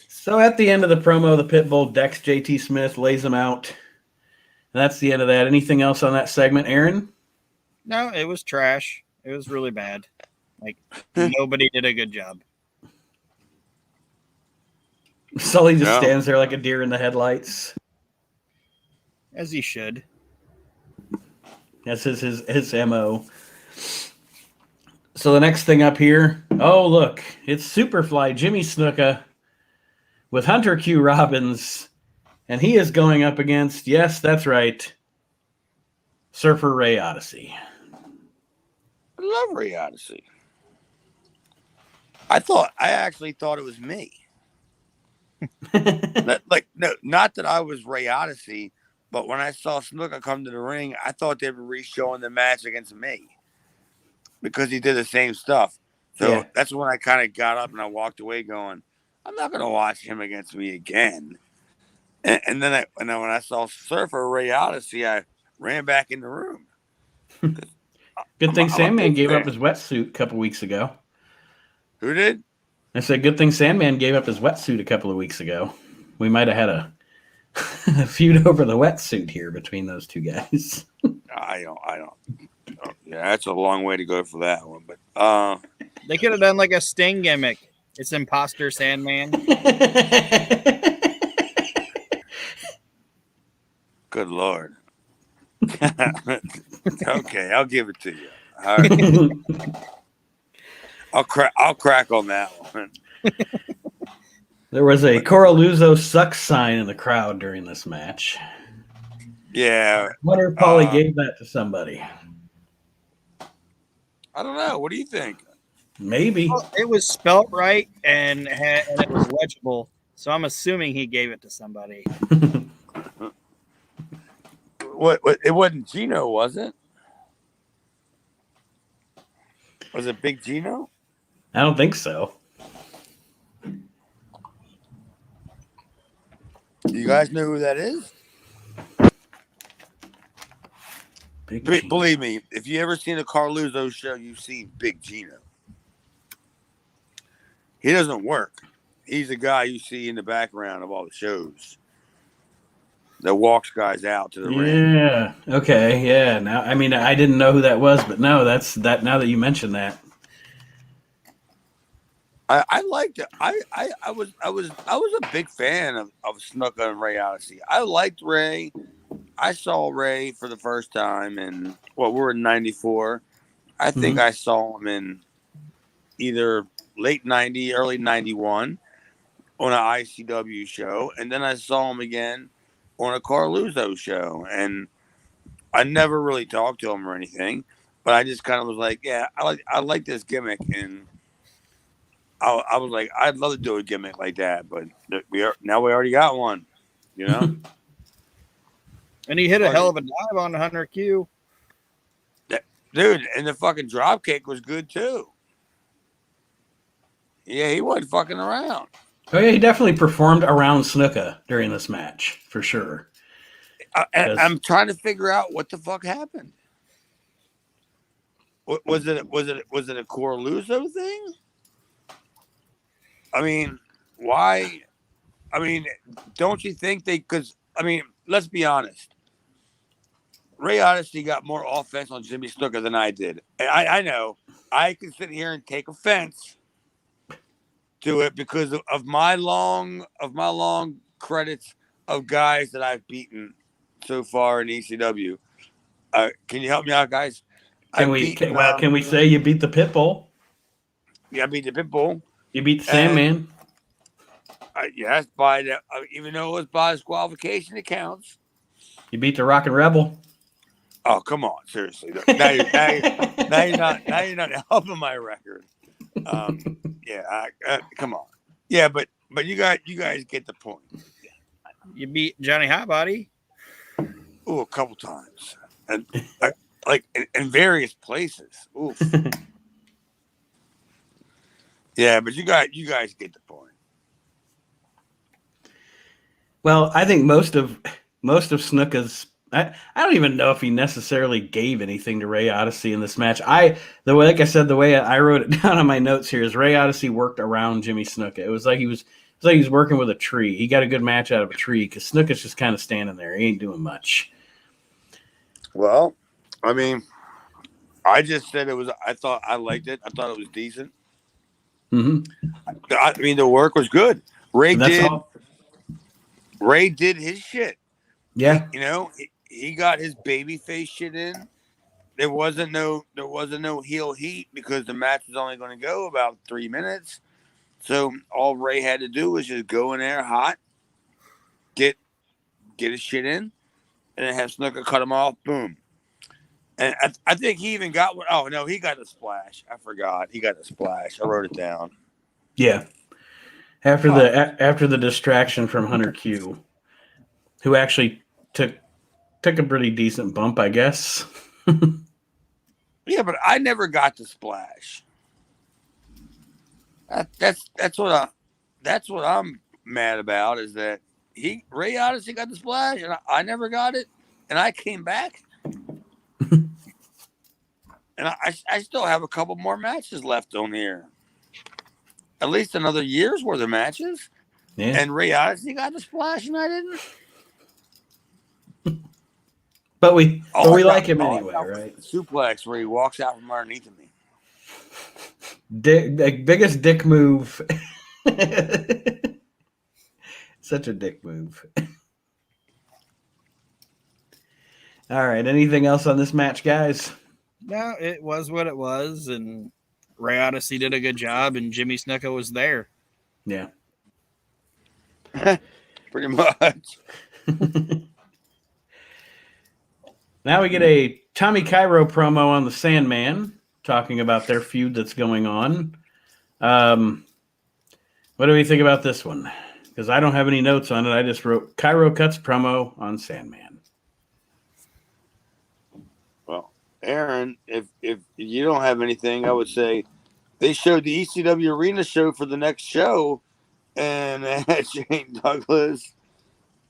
So at the end of the promo, the Pitbull decks JT Smith, lays him out. And that's the end of that. Anything else on that segment, Aaron? No, it was trash. It was really bad. Like, nobody did a good job. Sully just stands there like a deer in the headlights. As he should. That's his MO. So the next thing up here, oh, look, it's Superfly Jimmy Snuka with Hunter Q. Robbins, and he is going up against, yes, that's right, Surfer Ray Odyssey. I love Ray Odyssey. I actually thought it was me. Not that I was Ray Odyssey, but when I saw Snuka come to the ring, I thought they were re-showing the match against me because he did the same stuff. So that's when I kind of got up and I walked away going, I'm not going to watch him against me again. And then when I saw Surfer Ray Odyssey, I ran back in the room. Good thing Sandman gave up his wetsuit a couple weeks ago. Who did? I said, good thing Sandman gave up his wetsuit a couple of weeks ago. We might have had a feud over the wetsuit here between those two guys. I don't. Yeah, that's a long way to go for that one. But they could have done like a Sting gimmick. It's Imposter Sandman. Good Lord. Okay, I'll give it to you. All right. I'll crack on that one. There was a Coraluzzo sucks sign in the crowd during this match. Yeah. I wonder if Paulie gave that to somebody. I don't know. What do you think? Maybe. Well, it was spelt right and it was legible, so I'm assuming he gave it to somebody. What? It wasn't Gino, was it? Was it Big Gino? I don't think so. Do you guys know who that is? Believe me, if you ever seen a Carluzzo show, you've seen Big Gino. He doesn't work. He's the guy you see in the background of all the shows that walks guys out to the ring. Yeah. Okay. Yeah. Now, I mean, I didn't know who that was, but no, that's that. Now that you mention that, I liked it. I was a big fan of Snuka and Ray Odyssey. I liked Ray. I saw Ray for the first time in we're in '94. I think I saw him in either late '90, early '91 on an ICW show, and then I saw him again on a Carluzzo show, and I never really talked to him or anything, but I just kind of was like, yeah, I like this gimmick, and I was like, I'd love to do a gimmick like that, but we already got one, you know. And he hit a hell of a dive on Hunter Q. Dude, and the fucking drop kick was good too. Yeah, he wasn't fucking around. Oh yeah, he definitely performed around Snuka during this match for sure. I'm trying to figure out what the fuck happened. Was it a Corluzzo thing? I mean, why? I mean, don't you think because I mean, let's be honest. Ray Odyssey got more offense on Jimmy Snuka than I did. And I know I can sit here and take offense to it because of my long credits of guys that I've beaten so far in ECW. Can you help me out, guys? Can we say you beat the Pitbull? Yeah, I beat the Pitbull. You beat the Sandman. Yes, by the even though it was by disqualification, it counts. You beat the Rockin' Rebel. Oh, come on, seriously. Now you're not helping my record. Yeah, come on. Yeah, but you guys get the point. You beat Johnny Hotbody. Oh, a couple times, and like in various places. Oof. Yeah, but you guys get the point. Well, I think most of Snuka's. I don't even know if he necessarily gave anything to Ray Odyssey in this match. The way I wrote it down on my notes here is Ray Odyssey worked around Jimmy Snuka. It was like he was working with a tree. He got a good match out of a tree because Snuka's just kind of standing there. He ain't doing much. Well, I mean, I just said it was. I liked it. I thought it was decent. Mm-hmm. I mean, the work was good. Ray did his shit. Yeah, he got his babyface shit in. There wasn't no heel heat because the match was only going to go about 3 minutes. So all Ray had to do was just go in there hot, get his shit in, and then have Snuka cut him off. Boom. And I think he even got one. Oh no, he got a splash. I forgot he got a splash. I wrote it down. Yeah. After the distraction from Hunter Q, who actually took a pretty decent bump, I guess. Yeah, but I never got the splash. That's what I'm mad about is that Ray Odyssey got the splash and I never got it, and I came back, and I still have a couple more matches left on here, at least another year's worth of matches. Yeah. And Ray Odyssey got the splash and I didn't. But we like him anyway, right? Suplex where he walks out from underneath of me. The biggest dick move. Such a dick move. All right. Anything else on this match, guys? No, it was what it was, and Ray Odyssey did a good job, and Jimmy Snuka was there. Yeah. Pretty much. Now we get a Tommy Cairo promo on the Sandman, talking about their feud that's going on. What do we think about this one? Because I don't have any notes on it. I just wrote Cairo cuts promo on Sandman. Well, Aaron, if you don't have anything, I would say they showed the ECW Arena show for the next show, and they had Shane Douglas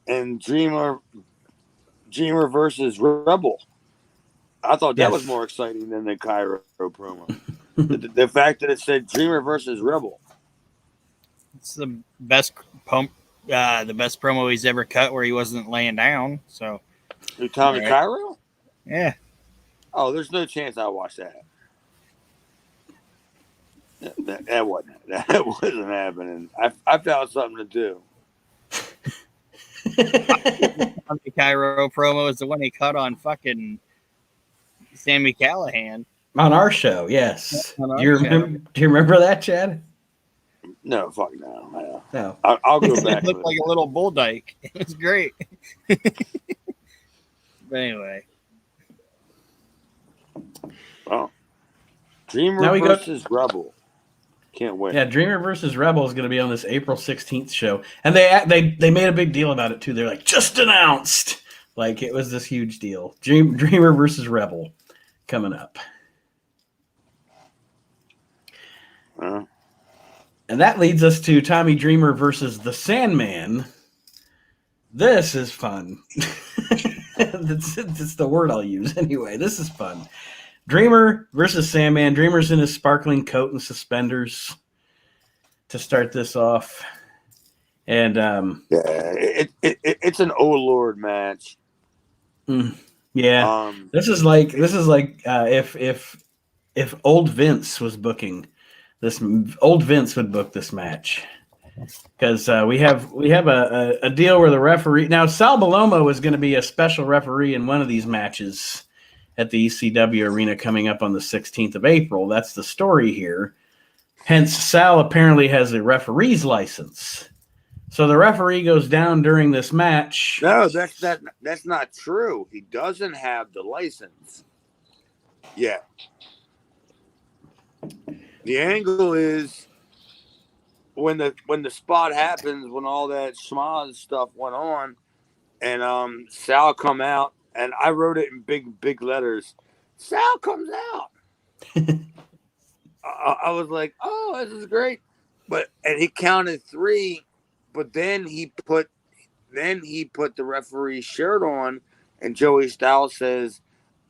and Dreamer versus Rebel. I thought that was more exciting than the Cairo promo. the fact that it said Dreamer versus Rebel. It's the best promo he's ever cut where he wasn't laying down. So, Who, Tommy Cairo? Yeah. Oh, there's no chance I'll watch that. That wasn't happening. I found something to do. The Cairo promo is the one he cut on fucking Sammy Callahan on our show. Yes. Do you remember that, Chad? No, fuck no. No. I'll go back. It looked like a little bull dyke. It was great. But anyway. Well, Dreamer versus Rebel. Can't wait. Yeah, Dreamer versus Rebel is going to be on this April 16th show. And they made a big deal about it, too. They're like, just announced. Like, it was this huge deal. Dreamer versus Rebel coming up. And that leads us to Tommy Dreamer versus the Sandman. This is fun. That's the word I'll use anyway. This is fun. Dreamer versus Sandman. Dreamer's in his sparkling coat and suspenders to start this off. And it's an oh Lord match. Yeah. This is like if old Vince was booking this, old Vince would book this match. Because we have a deal where the referee now Sal Balomo is going to be a special referee in one of these matches at the ECW Arena coming up on the 16th of April. That's the story here. Hence, Sal apparently has a referee's license. So the referee goes down during this match. No, that's not true. He doesn't have the license. Yeah. The angle is when the spot happens, when all that schmaz stuff went on, and Sal come out, and I wrote it in big letters. Sal comes out. I was like, oh, this is great. And he counted 3, but then he put the referee's shirt on, and Joey Styles says,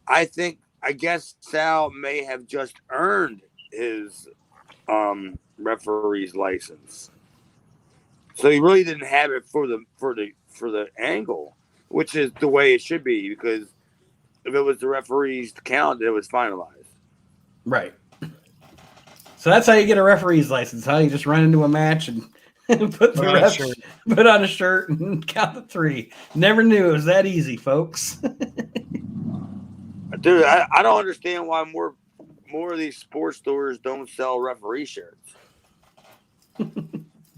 I guess Sal may have just earned his referee's license. So he really didn't have it for the angle, which is the way it should be, because if it was the referee's count, it was finalized. Right. So that's how you get a referee's license. How you just run into a match and put on a shirt and count to 3. Never knew it was that easy, folks. Dude, I don't understand why more of these sports stores don't sell referee shirts. I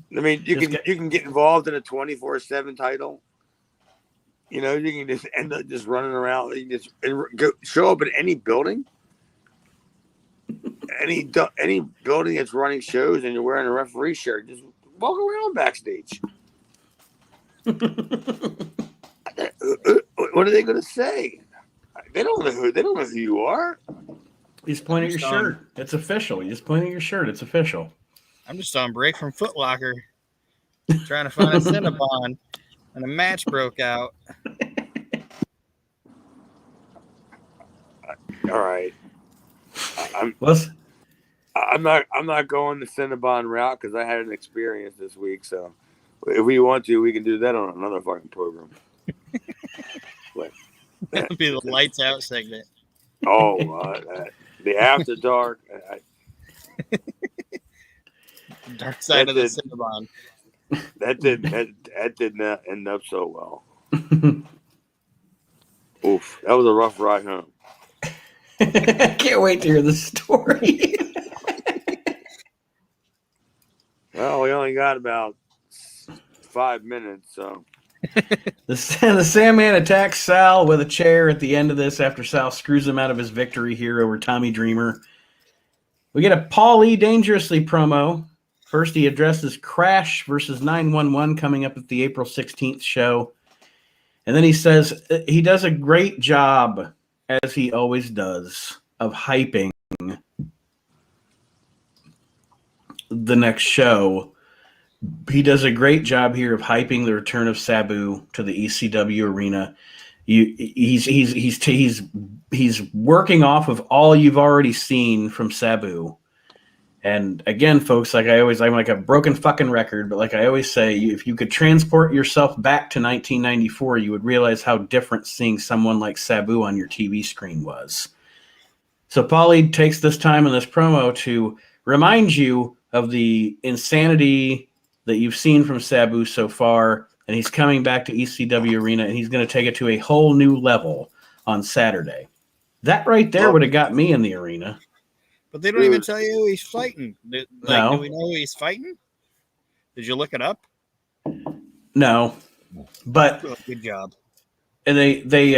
mean, you can get involved in a 24/7 title. You know, you can just end up just running around. You can just show up at any building, any building that's running shows, and you're wearing a referee shirt. Just walk around backstage. What are they going to say? They don't know who you are. You just point at your shirt. It's official. You just point at your shirt. It's official. I'm just on break from Foot Locker, trying to find a Cinnabon, and a match broke out. All right. I'm not going the Cinnabon route because I had an experience this week. So if we want to, we can do that on another fucking program. That'll be the lights out segment. Oh, the after dark. Dark side of the Cinnabon. That did not end up so well. Oof, that was a rough ride home. I can't wait to hear the story. Well, we only got about 5 minutes, so. The Sandman attacks Sal with a chair at the end of this after Sal screws him out of his victory here over Tommy Dreamer. We get a Paul E. Dangerously promo. First, he addresses Crash versus 911 coming up at the April 16th show. And then he says he does a great job, as he always does, of hyping the next show. He does a great job here of hyping the return of Sabu to the ECW arena. He's working off of all you've already seen from Sabu. And again, folks, I'm like a broken fucking record, but like I always say, if you could transport yourself back to 1994, you would realize how different seeing someone like Sabu on your TV screen was. So Paulie takes this time in this promo to remind you of the insanity that you've seen from Sabu so far, and he's coming back to ECW Arena, and he's going to take it to a whole new level on Saturday. That right there would have got me in the arena. But they don't even tell you who he's fighting. Do we know who he's fighting? Did you look it up? No, but good job. And they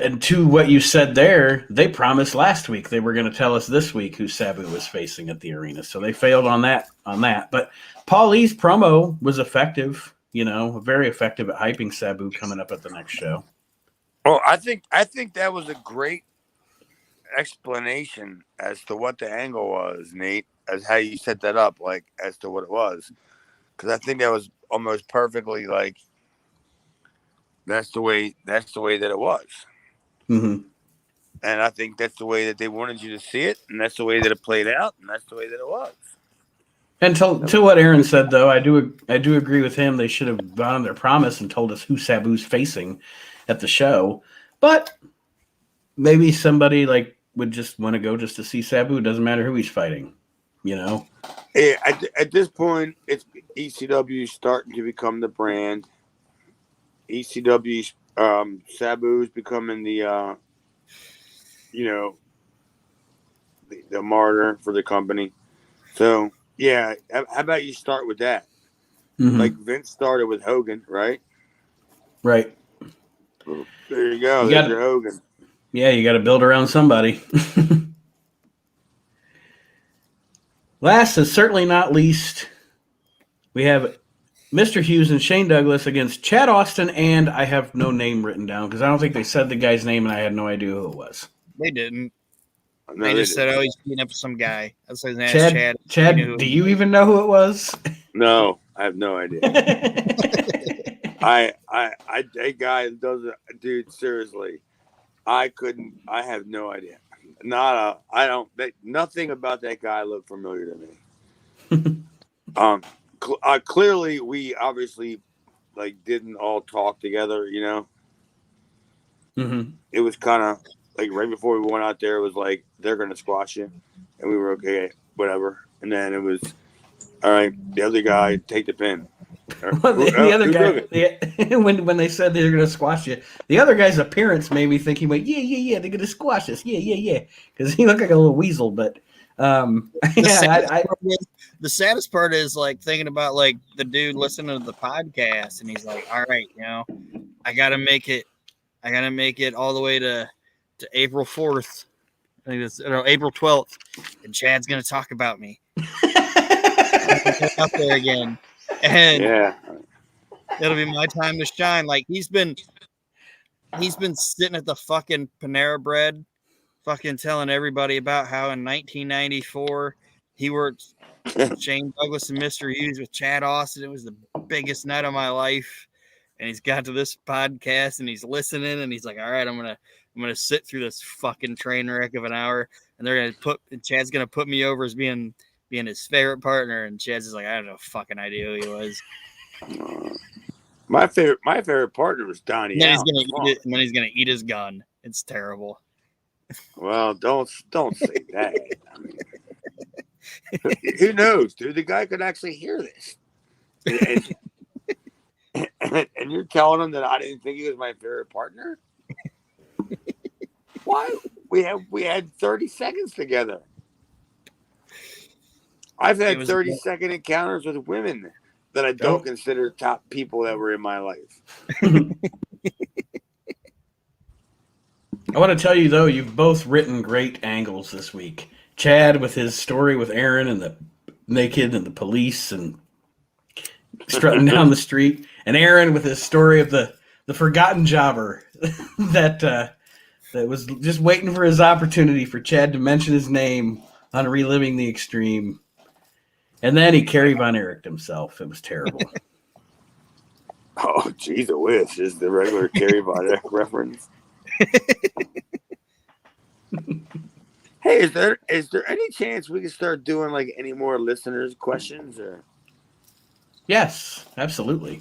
and to what you said there, they promised last week they were going to tell us this week who Sabu was facing at the arena, so they failed on that. But Paul E's promo was effective, very effective at hyping Sabu coming up at the next show. Oh, I think that was a great explanation as to what the angle was, Nate, as how you set that up, like as to what it was, because I think that was almost perfectly like that's the way that it was. Mm-hmm. And I think that's the way that they wanted you to see it, and that's the way that it played out, and that's the way that it was. And to what Aaron said, though, I do agree with him. They should have gone on their promise and told us who Sabu's facing at the show. But maybe somebody would just want to go just to see Sabu. It doesn't matter who he's fighting, Yeah, at this point, it's ECW starting to become the brand. ECW, Sabu's becoming the the martyr for the company. So yeah, how about you start with that? Mm-hmm. Like Vince started with Hogan, right? Right. There you go. There's your Hogan. Yeah, you got to build around somebody. Last and certainly not least, we have Mr. Hughes and Shane Douglas against Chad Austin, and I have no name written down because I don't think they said the guy's name, and I had no idea who it was. They didn't. No, they just said, "Oh, he's beating up some guy." That's his name. Chad. Chad, do you even know who it was? No, I have no idea. That guy doesn't, dude. Seriously, I have no idea. Nothing about that guy looked familiar to me. Clearly, we obviously didn't all talk together. Mm-hmm. It was kind of right before we went out there. It was like they're gonna squash you, and we were okay, whatever. And then it was all right. The other guy take the pin. Well, the other guy, when they said they were going to squash you, the other guy's appearance made me think he went, yeah, they're going to squash us, yeah, because he looked like a little weasel. But the saddest part is thinking about the dude listening to the podcast, and he's like, all right, I gotta make it all the way to April 4th. I think it's April 12th, and Chad's gonna talk about me. Up there again. And yeah, it'll be my time to shine. He's been sitting at the fucking Panera Bread, fucking telling everybody about how in 1994 he worked Shane Douglas and Mr. Hughes with Chad Austin. It was the biggest night of my life. And he's got to this podcast and he's listening and he's like, all right, I'm gonna sit through this fucking train wreck of an hour, and Chad's gonna put me over as being his favorite partner, and Chad's is like, I don't know fucking idea who he was. My favorite partner was Donnie. And then he's gonna eat it, and then he's gonna eat his gun. It's terrible. Well, don't say that. I mean, who knows, dude? The guy could actually hear this, and and you're telling him that I didn't think he was my favorite partner? Why? We had 30 seconds together. I've It had was 30-second encounters with women that I don't consider top people that were in my life. I want to tell you, though, you've both written great angles this week. Chad with his story with Aaron and the naked and the police and strutting down the street, and Aaron with his story of the forgotten jobber that was just waiting for his opportunity for Chad to mention his name on Reliving the Extreme. And then he Carrie Von Eriched himself. It was terrible. Oh, geez, I wish. Is the regular Carrie Von Erich reference. Hey, is there any chance we can start doing like any more listeners' questions? Or Yes, absolutely.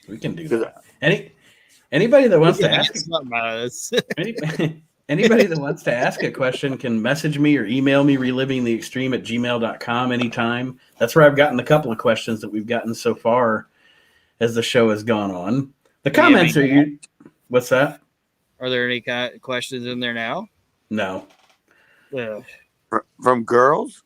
We can do 'Cause that. Anybody that wants to Yeah, ask something out of this. anybody that wants to ask a question can message me or email me relivingtheextreme@gmail.com anytime. That's where I've gotten a couple of questions that we've gotten so far as the show has gone on. The Do you have comments any- what's that? Are there any kind of questions in there now? No. from girls?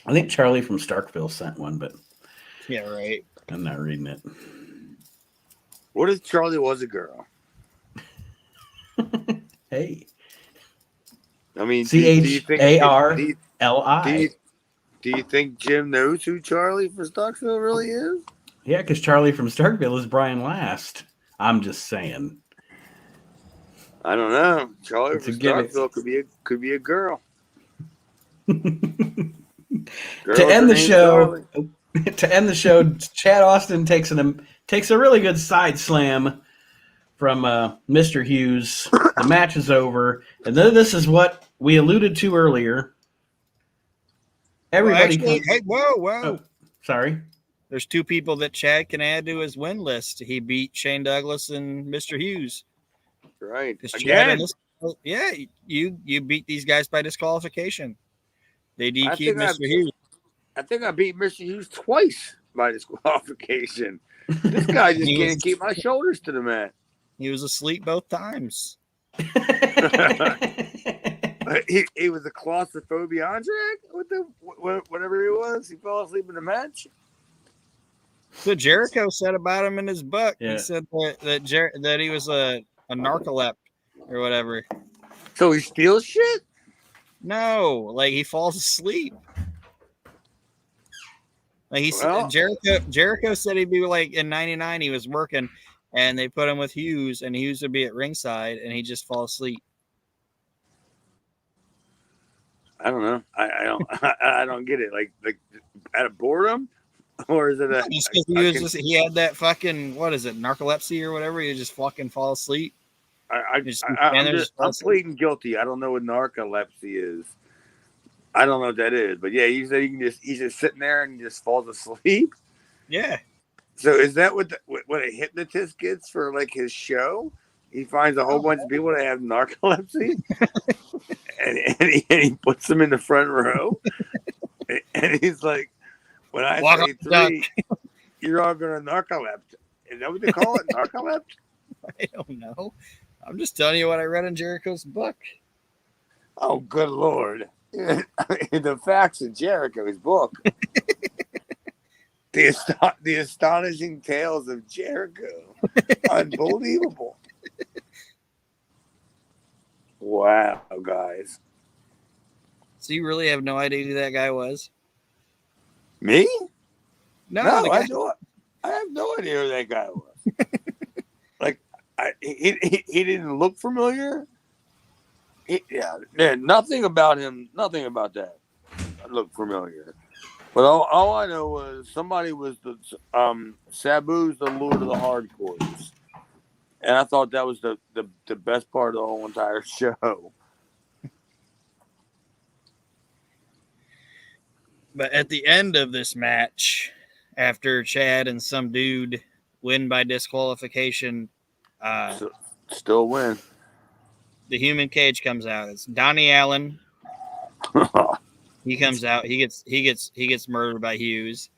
I think Charlie from Starkville sent one, but Yeah, right. I'm not reading it. What if Charlie was a girl? Hey. I mean, CHARLI. do you think Jim knows who Charlie from Starkville really is? Yeah, because Charlie from Starkville is Brian Last. I'm just saying. I don't know. Charlie It's from a gimmick. Starkville could be a girl. To end the show, Chad Austin takes a really good side slam from Mr. Hughes. The match is over, and then this is what we alluded to earlier. Everybody, Hey, whoa. Oh, sorry. There's two people that Chad can add to his win list. He beat Shane Douglas and Mr. Hughes. Right. Again. Yeah, you beat these guys by disqualification. They DQ'd Mr. Hughes. I think I beat Mr. Hughes twice by disqualification. This guy just can't keep my shoulders to the mat. He was asleep both times. He was a claustrophobia with whatever he was. He fell asleep in the match. So Jericho said about him in his book. Yeah. He said that he was a narcoleptic or whatever. So he steals shit? No, like he falls asleep. Like Jericho said he'd be like in '99. He was working, and they put him with Hughes, and Hughes would be at ringside, and he just fall asleep. I don't know. I don't get it. Like out of boredom, or is it Just because he had that fucking narcolepsy or whatever. He just fucking fall asleep. I'm pleading guilty. I don't know what narcolepsy is. I don't know what that is, but yeah, you said he's just sitting there and he just falls asleep. Yeah. So is that what a hypnotist gets for like his show? He finds a whole bunch of people that have narcolepsy, and he puts them in the front row, and he's like, "When I say 3, you're all gonna narcolept." Is that what they call it? Narcolept? I don't know. I'm just telling you what I read in Jericho's book. Oh, good Lord. The facts in Jericho's book. The astonishing tales of Jericho. Unbelievable. Wow, guys. So you really have no idea who that guy was? Me? No, I have no idea who that guy was. Like, he didn't look familiar. Nothing about him. Nothing about that looked familiar. But all I know was somebody was Sabu's the Lord of the Hardcores, and I thought that was the best part of the whole entire show. But at the end of this match, after Chad and some dude win by disqualification, Still win. the human cage comes out. It's Donnie Allen, He comes out. He gets murdered by Hughes.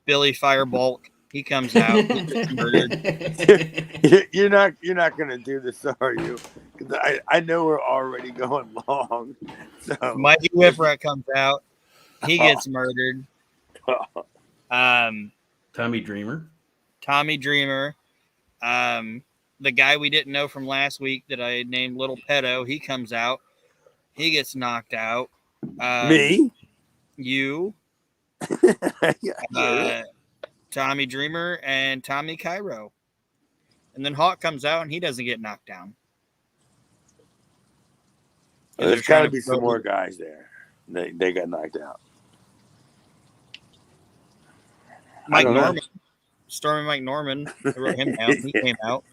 Billy Firebolt. He comes out. He gets murdered. You're not gonna do this, are you? Because I know we're already going long. So Mikey Whipwreck comes out. He gets murdered. Tommy Dreamer. Tommy Dreamer. The guy we didn't know from last week that I named Little Pedo. He comes out. He gets knocked out. Me? You. Yeah. Tommy Dreamer and Tommy Cairo. And then Hawk comes out and he doesn't get knocked down. There's got to be some more guys there. They got knocked out. Mike Norman. Stormy Mike Norman. I wrote him down. He came out.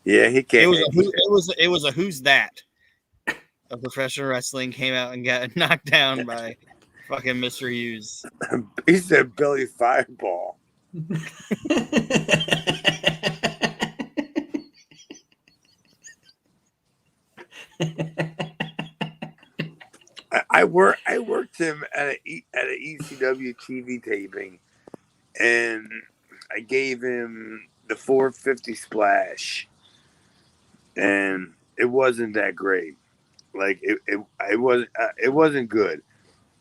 Yeah, he came. It was a who's that of professional wrestling came out and got knocked down by fucking Mr. Hughes. He said Billy Fireball. I worked him at an ECW TV taping, and I gave him the 450 splash, and it wasn't that great. Like it wasn't good.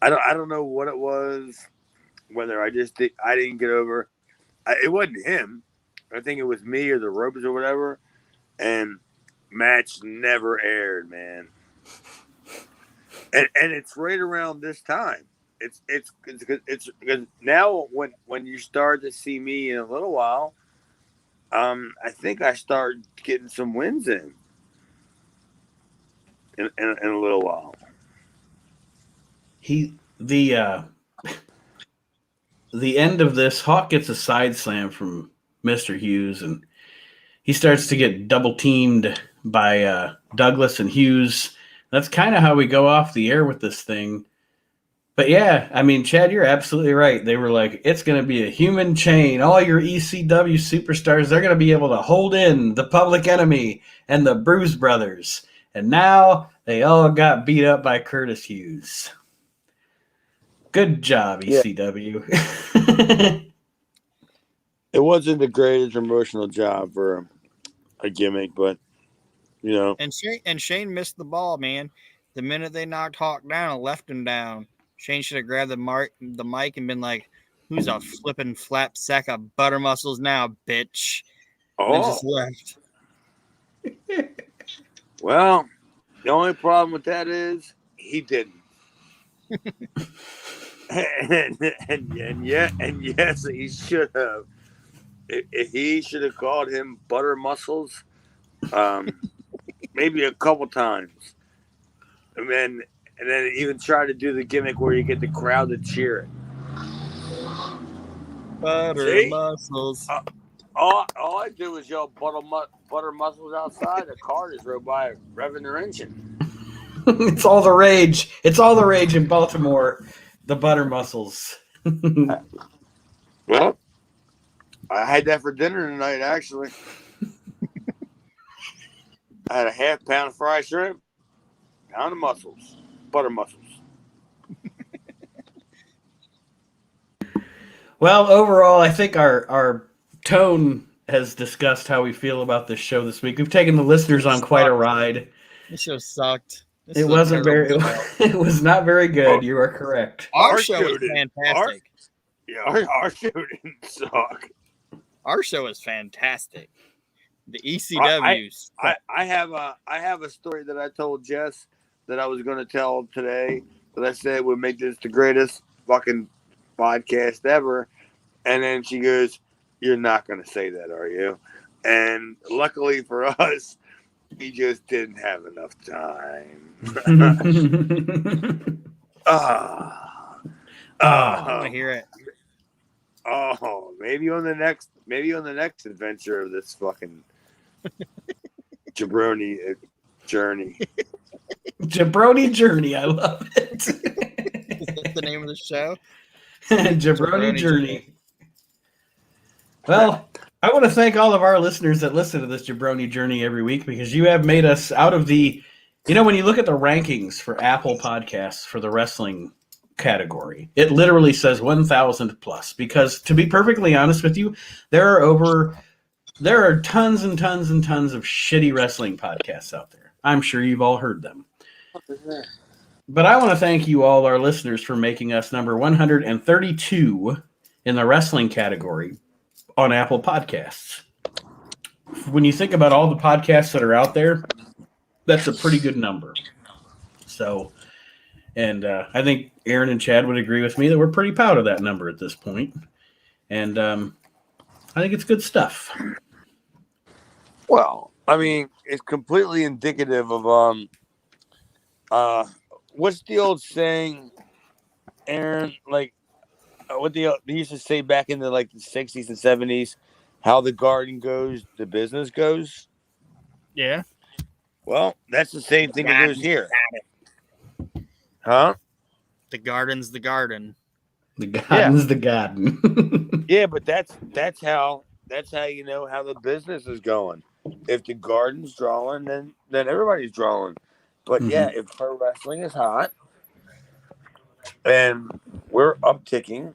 I don't know what it was. Whether I didn't get over. It wasn't him. I think it was me or the ropes or whatever. And match never aired, man. And it's right around this time. It's because now when you start to see me in a little while, I think I start getting some wins in a little while. The end of this, Hawk gets a side slam from Mr. Hughes, and he starts to get double teamed by Douglas and Hughes. That's kind of how we go off the air with this thing. But yeah, I mean, Chad, you're absolutely right. They were like, it's going to be a human chain. All your ECW superstars, they're going to be able to hold in the Public Enemy and the Bruise Brothers. And now they all got beat up by Curtis Hughes. Good job, ECW. Yeah. It wasn't the greatest promotional job for a gimmick, but you know. And Shane missed the ball, man. The minute they knocked Hawk down and left him down, Shane should have grabbed the mic and been like, "Who's a flippin' flap sack of butter muscles now, bitch?" Oh, and just left. Well, the only problem with that is he didn't. and yes, he should have. He should have called him Butter Muscles, maybe a couple times, and then even try to do the gimmick where you get the crowd to cheer it. Butter muscles. All I did was yell butter muscles outside. The car just rode by revving their engine. It's all the rage. It's all the rage in Baltimore. The butter muscles. Well, I had that for dinner tonight, actually. I had a half pound of fried shrimp, pound of mussels, butter mussels. Well, overall, I think our tone has discussed how we feel about this show this week. We've taken the listeners on quite a ride. This show sucked. It was not very good. You are correct. Our show is fantastic. Our show didn't suck. Our show is fantastic. The ECWs. I have a story that I told Jess that I was going to tell today that I said would make this the greatest fucking podcast ever, and then she goes, "You're not going to say that, are you?" And luckily for us, we just didn't have enough time. I want to hear it. Oh, maybe on the next adventure of this fucking jabroni journey. Jabroni journey, I love it. Is that the name of the show? Jabroni journey. Well, I want to thank all of our listeners that listen to this Jabroni journey every week, because you have made us, out of the You know, when you look at the rankings for Apple Podcasts for the wrestling category, it literally says 1,000 plus. Because to be perfectly honest with you, there are tons and tons and tons of shitty wrestling podcasts out there. I'm sure you've all heard them. But I want to thank you all, our listeners, for making us number 132 in the wrestling category on Apple Podcasts. When you think about all the podcasts that are out there, that's a pretty good number. So, and I think Aaron and Chad would agree with me that we're pretty proud of that number at this point. And I think it's good stuff. Well, I mean, it's completely indicative of what's the old saying, Aaron? Like what they used to say back in the like the 60s and 70s, how the garden goes, the business goes. Yeah. Well, that's the same thing that goes here. Huh? The garden's the garden. The garden's the garden. Yeah, but that's how you know how the business is going. If the garden's drawing, then everybody's drawing. But yeah, if pro wrestling is hot and we're upticking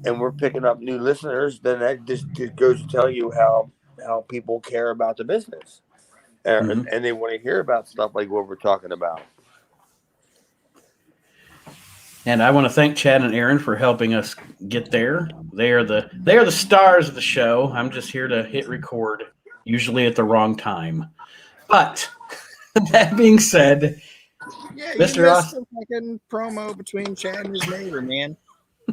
and we're picking up new listeners, then that just goes to tell you how people care about the business. And they want to hear about stuff like what we're talking about. And I want to thank Chad and Aaron for helping us get there. They are the stars of the show. I'm just here to hit record, usually at the wrong time. But that being said, Yeah, Mr. Ross, the fucking promo between Chad and his neighbor, man.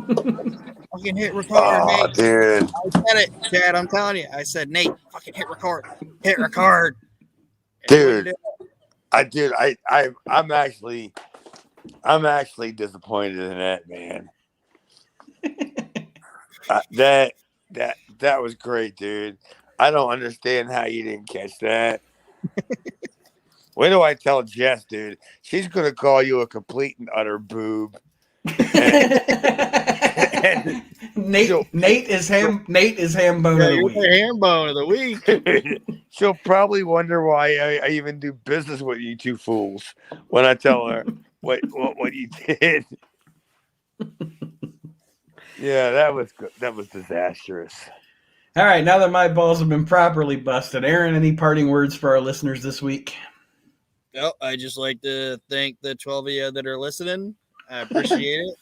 Fucking hit record, Nate. Dude. I said it, Chad. I'm telling you. I said, Nate, fucking hit record. Hit record. Dude. I'm actually disappointed in that, man. That was great, dude. I don't understand how you didn't catch that. Wait do I tell Jess, dude? She's gonna call you a complete and utter boob. And Nate is ham bone of the week. Ham bone of the week. She'll probably wonder why I even do business with you two fools when I tell her what you did. Yeah, that was good. That was disastrous. All right, now that my balls have been properly busted, Aaron, any parting words for our listeners this week? Well, I just like to thank the 12 of you that are listening. I appreciate it.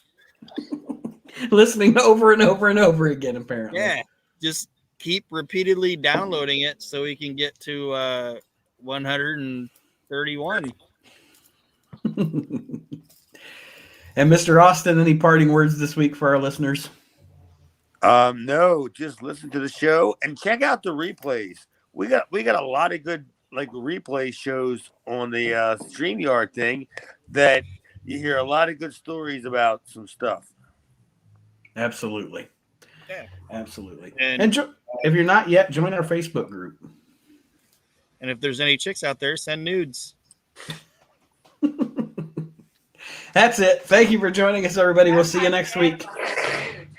Listening over and over and over again, apparently. Yeah, just keep repeatedly downloading it so we can get to 131. And Mr. Austin, any parting words this week for our listeners? No, just listen to the show and check out the replays. We got a lot of good like replay shows on the StreamYard thing that you hear a lot of good stories about some stuff. Absolutely. Yeah. Absolutely. And if you're not yet, join our Facebook group. And if there's any chicks out there, send nudes. That's it. Thank you for joining us, everybody. We'll see you next week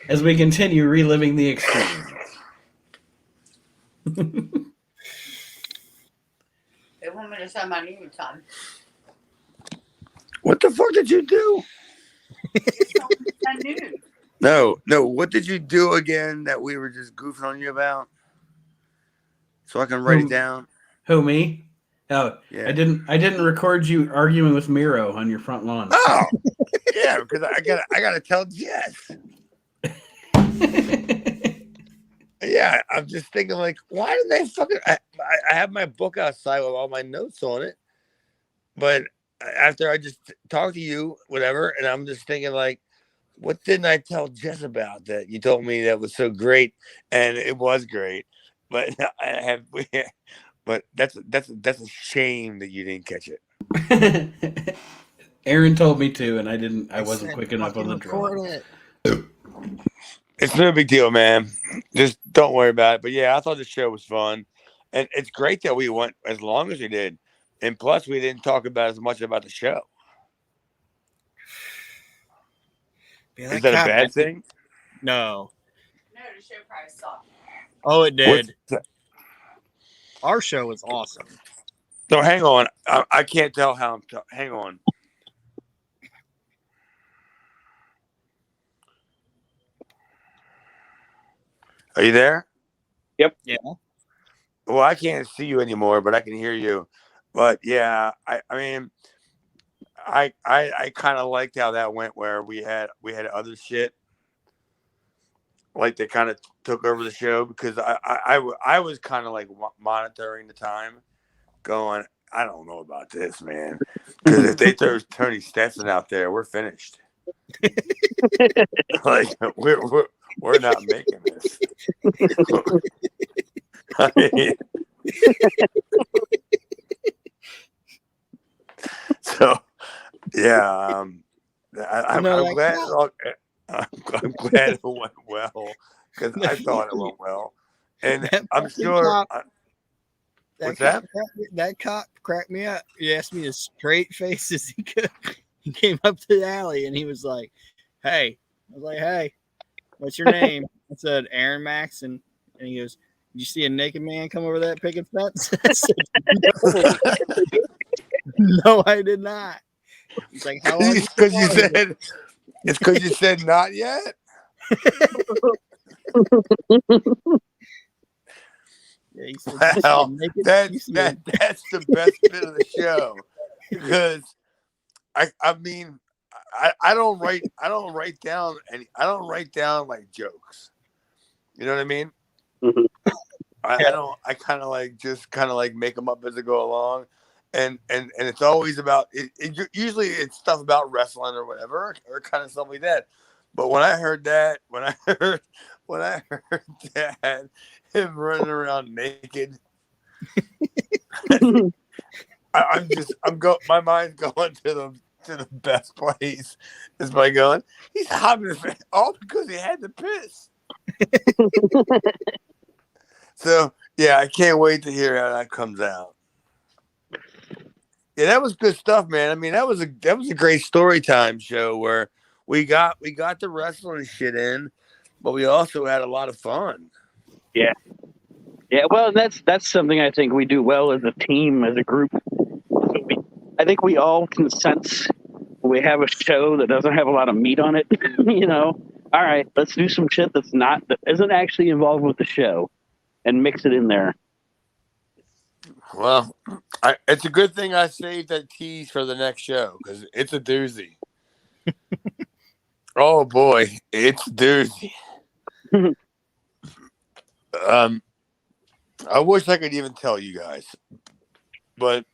as we continue reliving the extreme. They want me to send my nudes on. What the fuck did you do? Send nudes. No. What did you do again that we were just goofing on you about? So I can write it down. Who, me? Oh, yeah. I didn't record you arguing with Miro on your front lawn. Oh, yeah, because I gotta tell Jess. Yeah, I'm just thinking like, why did they fucking? I have my book outside with all my notes on it, but after I just talked to you, whatever, and I'm just thinking like, what didn't I tell Jess about that you told me that was so great, and it was great, but but that's a shame that you didn't catch it. Aaron told me to, and I wasn't quick enough on the draw. It's no big deal, man. Just don't worry about it. But yeah, I thought the show was fun. And it's great that we went as long as we did. And plus, we didn't talk about as much about the show. Yeah, is that a bad thing? No. No, the show probably sucked. Oh, it did. Our show was awesome. No, hang on. I can't tell how I'm. Hang on. Are you there? Yeah. Well, I can't see you anymore, but I can hear you. But yeah, I mean, I kind of liked how that went, where we had other shit like they kind of took over the show, because I was kind of like monitoring the time, going, I don't know about this, man, because if they throw Tony Stetson out there, we're finished. Like we're not making this. I mean, so yeah, I'm glad. I'm glad it went well, because I thought it went well, and I'm sure. What's that? That cop cracked me up. He asked me as straight face as he could. He came up to the alley and he was like, "Hey," I was like, "Hey, what's your name?" I said, "Aaron Maxon," and he goes, "Did you see a naked man come over that picket fence?" I said, "No, I did not." He's like, "How long?" Because you said it's because you said not yet. Yeah, he said, Well, that's the best bit of the show, because I mean, I don't write down like jokes. You know what I mean? Mhm. I don't. I kind of like just kind of like make them up as I go along, and it's always about usually it's stuff about wrestling or whatever, or kind of stuff like that. But when I heard that, when I heard that, him running around naked, my mind's going to the best place, is by going, he's hopping all because he had to piss. So yeah, I can't wait to hear how that comes out. Yeah, that was good stuff, man. I mean, that was a great story time show where we got the wrestling shit in, but we also had a lot of fun. Yeah. Well, that's something I think we do well as a team, as a group. I think we all can sense when we have a show that doesn't have a lot of meat on it. All right, let's do some shit that isn't actually involved with the show, and mix it in there. Well, it's a good thing I saved that tease for the next show, because it's a doozy. Oh boy, it's a doozy. I wish I could even tell you guys, but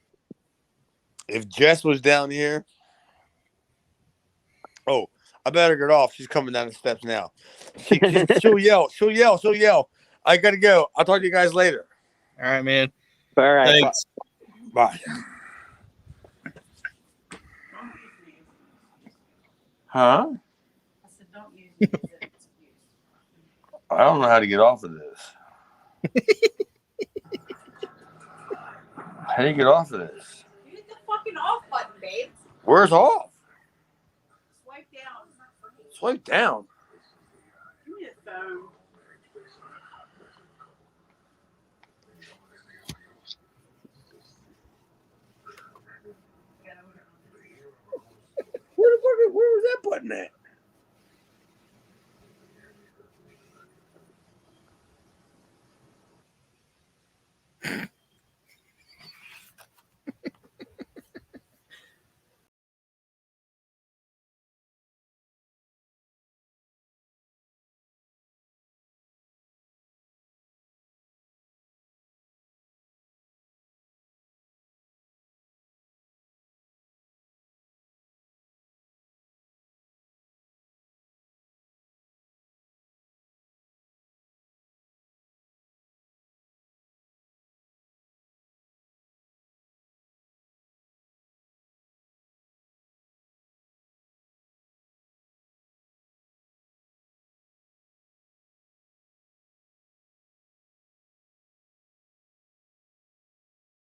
if Jess was down here, oh, I better get off. She's coming down the steps now. She'll yell. She'll yell. I gotta go. I'll talk to you guys later. All right, man. All right. Thanks. Bye. Huh? I said, don't use me as an excuse. I don't know how to get off of this. How do you get off of this? Use the fucking off button, babe. Where's off? Swipe down. Swipe down. Give me the phone. Where was that button at?